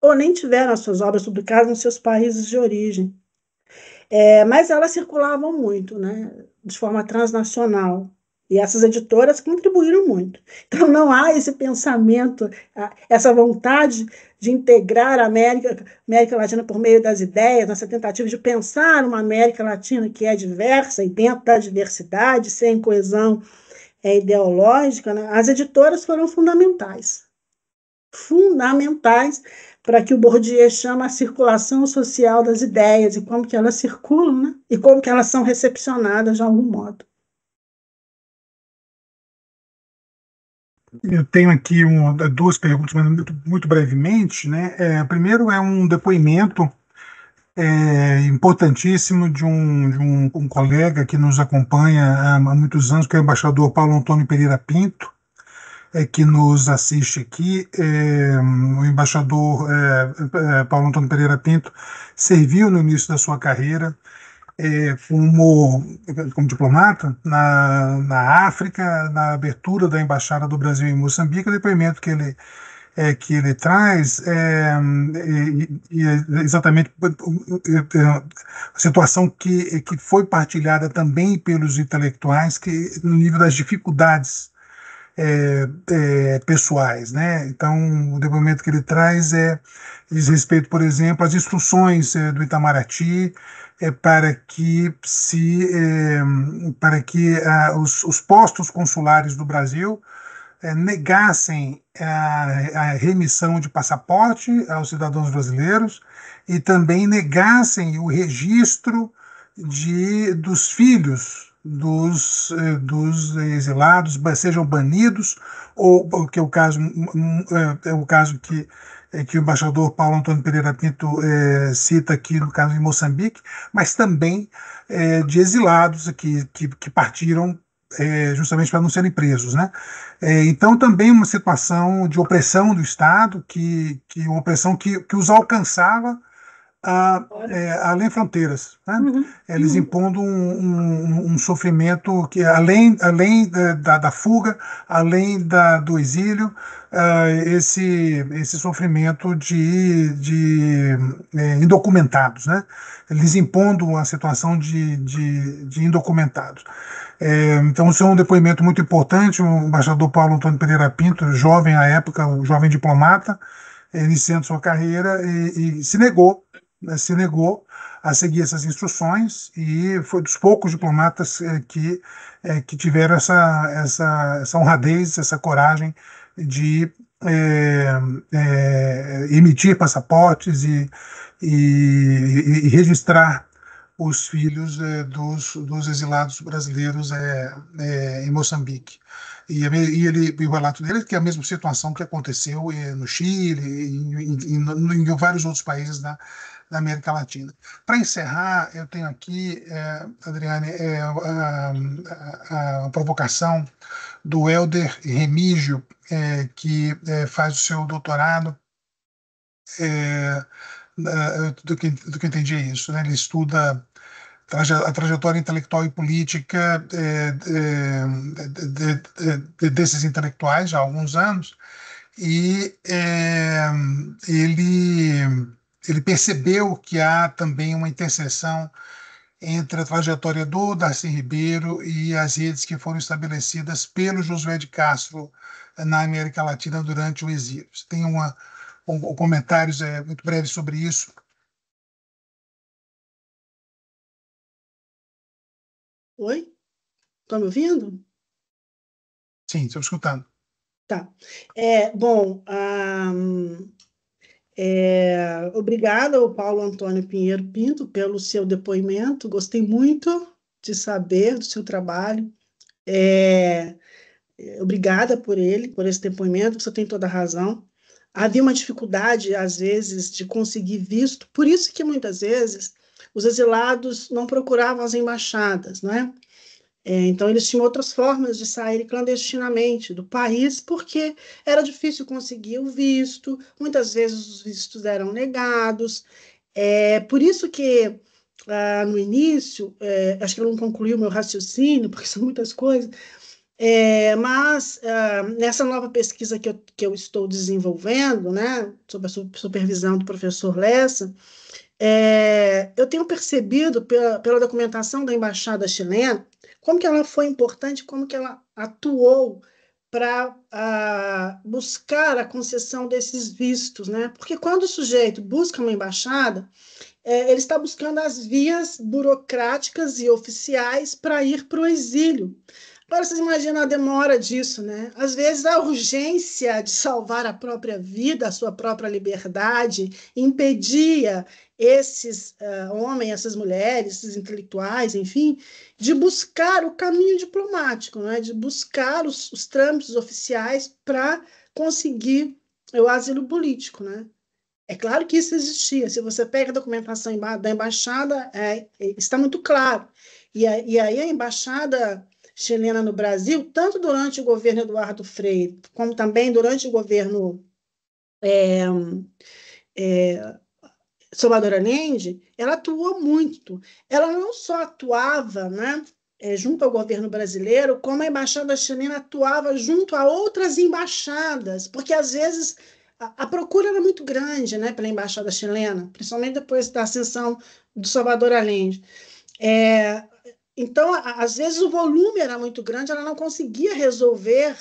Ou nem tiveram as suas obras publicadas nos seus países de origem. Mas elas circulavam muito, né, de forma transnacional. E essas editoras contribuíram muito. Então, não há esse pensamento, essa vontade de integrar a América Latina por meio das ideias, nessa tentativa de pensar uma América Latina que é diversa e dentro da diversidade, sem coesão ideológica, né? As editoras foram fundamentais para que o Bourdieu chama a circulação social das ideias e como que elas circulam, né? E como que elas são recepcionadas de algum modo. Eu tenho aqui duas perguntas, mas muito brevemente, né? Primeiro é um depoimento importantíssimo de um colega que nos acompanha há muitos anos, que é o embaixador Paulo Antônio Pereira Pinto, que nos assiste aqui. O embaixador Paulo Antônio Pereira Pinto serviu no início da sua carreira como diplomata na África, na abertura da Embaixada do Brasil em Moçambique. O depoimento que ele traz é exatamente a situação que foi partilhada também pelos intelectuais, que no nível das dificuldades pessoais, né? Então, o depoimento que ele traz diz respeito, por exemplo, às instruções do Itamaraty para que os postos consulares do Brasil negassem a remissão de passaporte aos cidadãos brasileiros e também negassem o registro dos filhos dos exilados, sejam banidos, ou que é o caso, é o caso que o embaixador Paulo Antônio Pereira Pinto cita aqui, no caso de Moçambique, mas também de exilados que partiram justamente para não serem presos, né? Então, também uma situação de opressão do Estado, uma opressão que os alcançava além fronteiras, né? Uhum, Eles uhum. impondo um sofrimento que, além da fuga, além do exílio, esse sofrimento de indocumentados, né? Eles impondo uma situação de indocumentados. Então, isso é um depoimento muito importante. O embaixador Paulo Antônio Pereira Pinto, jovem à época, um jovem diplomata, iniciando sua carreira, e se negou, né, a seguir essas instruções, e foi dos poucos diplomatas que tiveram essa honradez, essa coragem de emitir passaportes e registrar os filhos dos exilados brasileiros em Moçambique. E o relato dele é que é a mesma situação que aconteceu no Chile e em vários outros países da América Latina. Para encerrar, eu tenho aqui, Adriane, a provocação do Helder Remígio, que faz o seu doutorado, do que eu entendi é isso, né? Ele estuda a trajetória intelectual e política desses intelectuais já há alguns anos, e ele percebeu que há também uma interseção entre a trajetória do Darcy Ribeiro e as redes que foram estabelecidas pelo Josué de Castro na América Latina durante o exílio. Você tem comentários muito breves sobre isso? Oi? Estão me ouvindo? Sim, estou escutando. Tá. Bom, obrigada ao Paulo Antônio Pinheiro Pinto pelo seu depoimento. Gostei muito de saber do seu trabalho. É, Obrigada por ele, por esse depoimento. Você tem toda a razão. Havia uma dificuldade, às vezes, de conseguir visto. Por isso que, muitas vezes, os exilados não procuravam as embaixadas, não é? Então, eles tinham outras formas de sair clandestinamente do país, porque era difícil conseguir o visto, muitas vezes os vistos eram negados. Por isso que, no início, acho que eu não concluí o meu raciocínio, porque são muitas coisas, mas nessa nova pesquisa que eu estou desenvolvendo, né, sob a supervisão do professor Lessa, eu tenho percebido pela documentação da Embaixada chilena como que ela foi importante, como que ela atuou para buscar a concessão desses vistos, né? Porque quando o sujeito busca uma embaixada, ele está buscando as vias burocráticas e oficiais para ir para o exílio. Agora, vocês imaginam a demora disso, né? Às vezes, a urgência de salvar a própria vida, a sua própria liberdade, impedia esses homens, essas mulheres, esses intelectuais, enfim, de buscar o caminho diplomático, né? De buscar os trâmites oficiais para conseguir o asilo político, né? É claro que isso existia. Se você pega a documentação da embaixada, está muito claro. E aí a embaixada chilena no Brasil, tanto durante o governo Eduardo Freire, como também durante o governo Salvador Allende, ela atuou muito. Ela não só atuava, né, junto ao governo brasileiro, como a embaixada chilena atuava junto a outras embaixadas, porque às vezes a procura era muito grande, né, pela embaixada chilena, principalmente depois da ascensão do Salvador Allende. É, então, às vezes o volume era muito grande, ela não conseguia resolver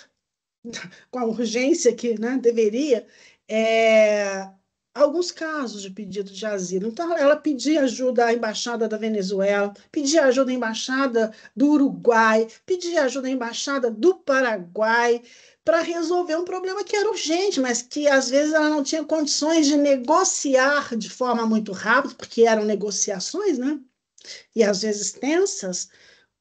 com a urgência que, né, deveria, é, alguns casos de pedido de asilo. Então, ela pedia ajuda à Embaixada da Venezuela, pedia ajuda à Embaixada do Uruguai, pedia ajuda à Embaixada do Paraguai, para resolver um problema que era urgente, mas que às vezes ela não tinha condições de negociar de forma muito rápida, porque eram negociações, né? E às vezes tensas,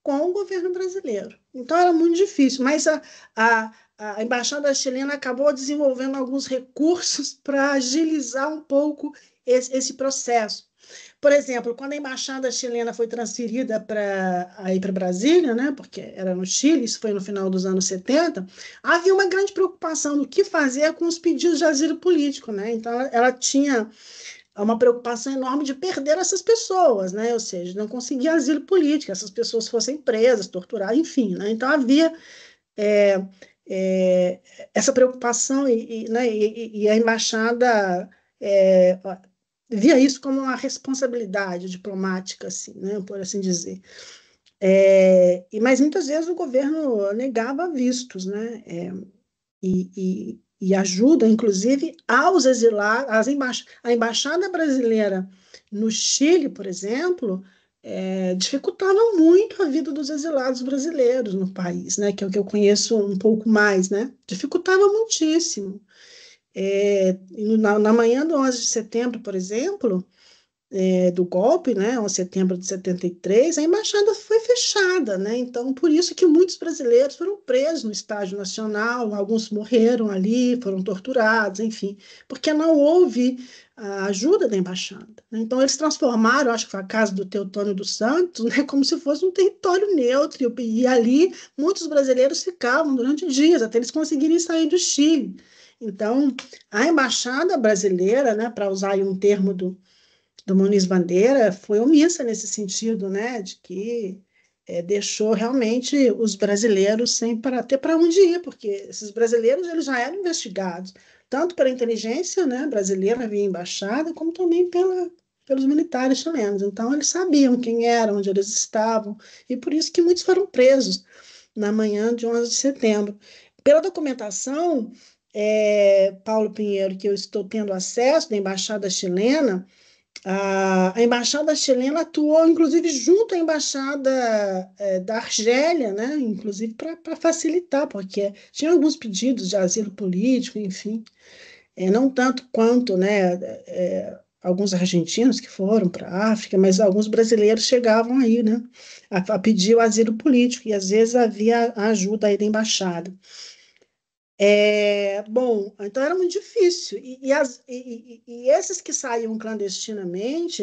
com o governo brasileiro. Então, era muito difícil, mas a embaixada chilena acabou desenvolvendo alguns recursos para agilizar um pouco esse processo. Por exemplo, quando a embaixada chilena foi transferida para Brasília, né, porque era no Chile, isso foi no final dos anos 70, havia uma grande preocupação do que fazer com os pedidos de asilo político. Né? Então, ela tinha uma preocupação enorme de perder essas pessoas, né? Ou seja, não conseguir asilo político, essas pessoas fossem presas, torturadas, enfim. Né? Então, havia é, é, essa preocupação né, e a embaixada é, via isso como uma responsabilidade diplomática, assim, né, por assim dizer. Mas muitas vezes o governo negava vistos, né, e ajuda, inclusive, aos exilados, a embaixada brasileira no Chile, por exemplo, dificultava muito a vida dos exilados brasileiros no país, né, que é o que eu conheço um pouco mais, né, dificultava muitíssimo. Na manhã do 11 de setembro, por exemplo, do golpe, né, 11 de setembro de 73, a embaixada foi fechada, né? Então, por isso que muitos brasileiros foram presos no Estádio Nacional, alguns morreram ali, foram torturados, enfim, porque não houve a ajuda da embaixada. Né? Então, eles transformaram, acho que foi a casa do Teotônio dos Santos, né, como se fosse um território neutro, e ali muitos brasileiros ficavam durante dias, até eles conseguirem sair do Chile. Então, a embaixada brasileira, né, para usar aí um termo do Muniz Bandeira, foi omissa nesse sentido, né, de que deixou realmente os brasileiros sem ter para onde ir, porque esses brasileiros eles já eram investigados, tanto pela inteligência, né, brasileira via embaixada, como também pelos militares chilenos. Então, eles sabiam quem eram, onde eles estavam, e por isso que muitos foram presos na manhã de 11 de setembro. Pela documentação, Paulo Pinheiro, que eu estou tendo acesso da embaixada chilena, a embaixada chilena atuou, inclusive, junto à embaixada da Argélia, né? Inclusive para facilitar, porque tinha alguns pedidos de asilo político, enfim, não tanto quanto, né, alguns argentinos que foram para a África, mas alguns brasileiros chegavam aí, né, a pedir o asilo político, e às vezes havia a ajuda aí da embaixada. Bom, então era muito difícil. E esses que saíam clandestinamente,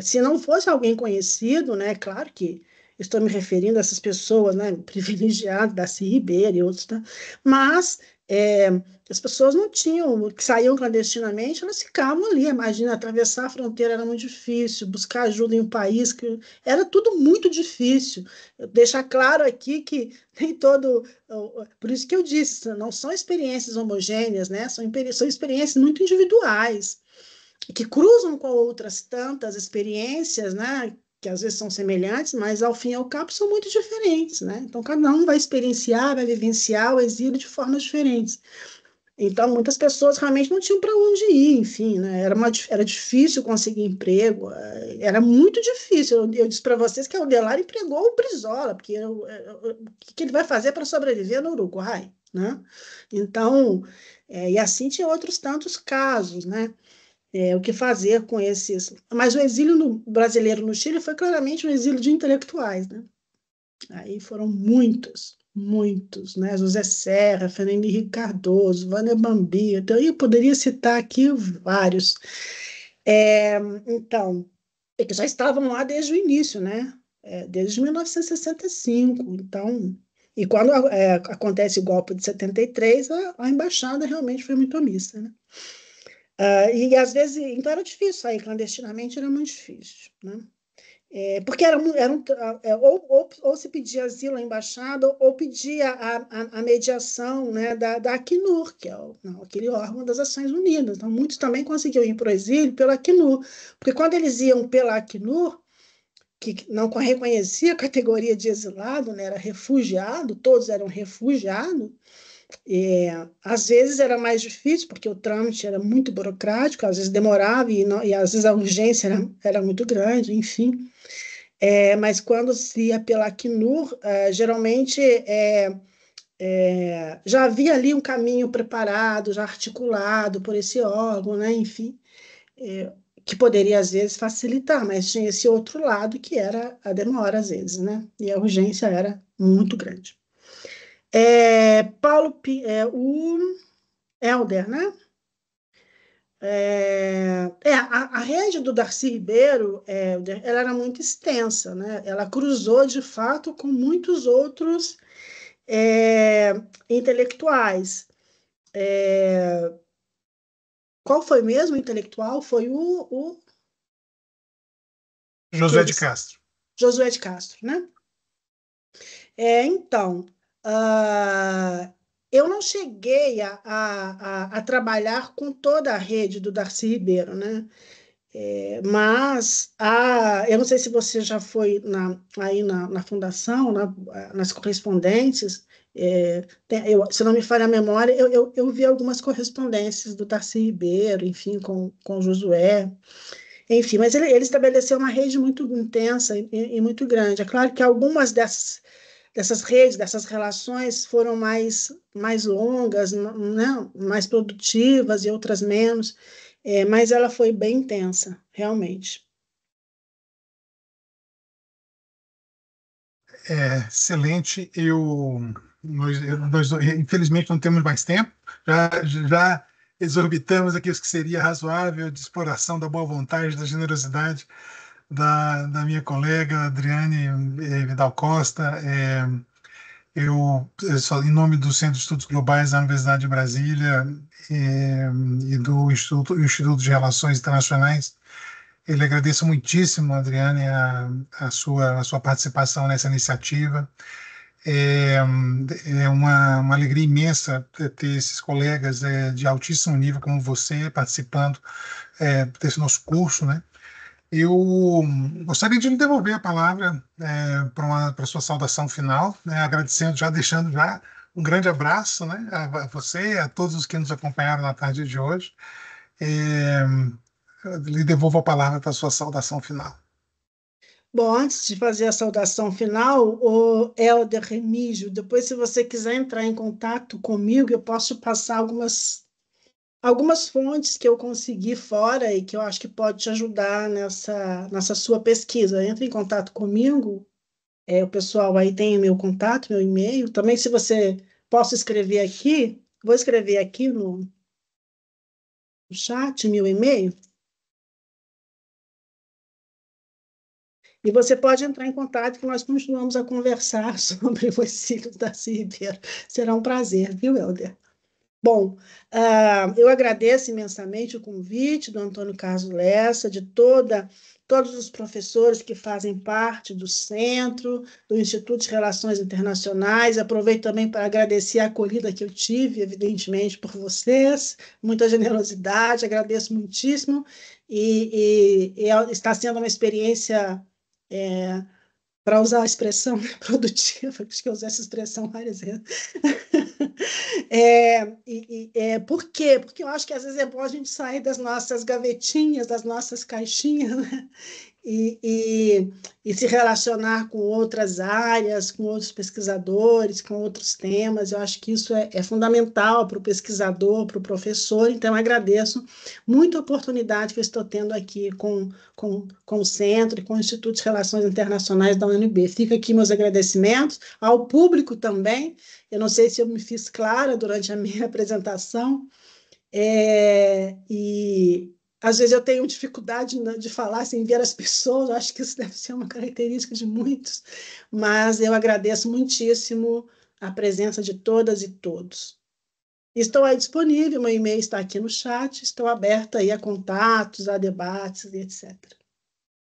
se não fosse alguém conhecido, né, claro que estou me referindo a essas pessoas, né, privilegiadas, Darcy Ribeiro e outros, tá? Mas é, as pessoas não tinham, que saíam clandestinamente, elas ficavam ali. Imagina, atravessar a fronteira era muito difícil, buscar ajuda em um país que era tudo muito difícil. Deixar claro aqui que nem todo por isso que eu disse, não são experiências homogêneas, né? São experiências muito individuais, que cruzam com outras tantas experiências, né? Que às vezes são semelhantes, mas ao fim e ao cabo são muito diferentes, né? Então cada um vai experienciar, vai vivenciar o exílio de formas diferentes. Então muitas pessoas realmente não tinham para onde ir, enfim, né? Era difícil conseguir emprego, era muito difícil. Eu disse para vocês que a Odelar empregou o Brizola, porque o que ele vai fazer para sobreviver no Uruguai, né? Então, e assim tinha outros tantos casos, né? O que fazer com esses. Mas o exílio brasileiro no Chile foi claramente um exílio de intelectuais, né? Aí foram muitos, muitos, né? José Serra, Fernando Henrique Cardoso, Vânia Bambi, então, eu poderia citar aqui vários. É, então, que já estavam lá desde o início, né? Desde 1965. Então, e quando acontece o golpe de 73, a embaixada realmente foi muito omissa, né? E às vezes, então era difícil sair clandestinamente, era muito difícil, né? Porque ou se pedia asilo à embaixada, ou pedia a mediação, né, da Acnur, que é aquele órgão das Nações Unidas. Então, muitos também conseguiam ir para o exílio pela Acnur, porque quando eles iam pela Acnur, que não reconhecia a categoria de exilado, né, era refugiado, todos eram refugiados, às vezes era mais difícil, porque o trâmite era muito burocrático, às vezes demorava e às vezes a urgência era muito grande, enfim. Mas quando se ia pela Acnur, geralmente já havia ali um caminho preparado, já articulado por esse órgão, né? Enfim, que poderia, às vezes, facilitar, mas tinha esse outro lado que era a demora, às vezes, né? E a urgência era muito grande. O Helder, né? A rede do Darcy Ribeiro, ela era muito extensa, né? Ela cruzou, de fato, com muitos outros intelectuais. Qual foi mesmo o intelectual? Foi o Josué de Castro. Josué de Castro, né? Então, eu não cheguei a trabalhar com toda a rede do Darcy Ribeiro, né? Mas eu não sei se você já foi aí na fundação, nas correspondências. Se não me falha a memória, eu vi algumas correspondências do Darcy Ribeiro, enfim, com o Josué. Enfim, mas ele estabeleceu uma rede muito intensa e muito grande. É claro que algumas dessas redes, dessas relações foram mais longas, né? Mais produtivas e outras menos, mas ela foi bem intensa, realmente. Excelente. Nós, infelizmente, não temos mais tempo. Já exorbitamos aqui o que seria razoável de exploração da boa vontade, da generosidade da minha colega Adriane Vidal Costa. Em nome do Centro de Estudos Globais da Universidade de Brasília e do Instituto de Relações Internacionais, ele agradeço muitíssimo, Adriane, a sua participação nessa iniciativa. É, é uma alegria imensa ter esses colegas de altíssimo nível como você participando desse nosso curso, né? Eu gostaria de lhe devolver a palavra para a sua saudação final, né? Agradecendo, deixando um grande abraço, né, a você e a todos os que nos acompanharam na tarde de hoje. É, lhe devolvo a palavra para a sua saudação final. Bom, antes de fazer a saudação final, o Helder Remígio, depois, se você quiser entrar em contato comigo, eu posso passar algumas fontes que eu consegui fora e que eu acho que pode te ajudar nessa sua pesquisa. Entre em contato comigo, o pessoal aí tem meu contato, meu e-mail. Também, se você posso escrever aqui, vou escrever aqui no chat meu e-mail. E você pode entrar em contato que nós continuamos a conversar sobre o exílio da Ribeiro. Será um prazer, viu, Helder? Bom, eu agradeço imensamente o convite do Antônio Carlos Lessa, de todos os professores que fazem parte do Centro, do Instituto de Relações Internacionais. Aproveito também para agradecer a acolhida que eu tive, evidentemente, por vocês, muita generosidade, agradeço muitíssimo, e está sendo uma experiência, para usar a expressão produtiva, acho que eu usei essa expressão várias vezes. Por quê? Porque eu acho que às vezes é bom a gente sair das nossas gavetinhas, das nossas caixinhas, né? E se relacionar com outras áreas, com outros pesquisadores, com outros temas. Eu acho que isso é fundamental para o pesquisador, para o professor. Então, eu agradeço muito a oportunidade que eu estou tendo aqui com o Centro e com o Instituto de Relações Internacionais da UNB. Fica aqui meus agradecimentos ao público também. Eu não sei se eu me fiz clara durante a minha apresentação, e às vezes eu tenho dificuldade de falar sem ver as pessoas, eu acho que isso deve ser uma característica de muitos, mas eu agradeço muitíssimo a presença de todas e todos. Estou aí disponível, meu e-mail está aqui no chat, estou aberta aí a contatos, a debates e etc.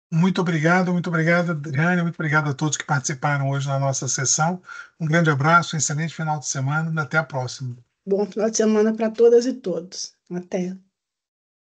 Muito obrigado, Adriane, muito obrigado a todos que participaram hoje na nossa sessão. Um grande abraço, um excelente final de semana e até a próxima. Bom final de semana para todas e todos. Até.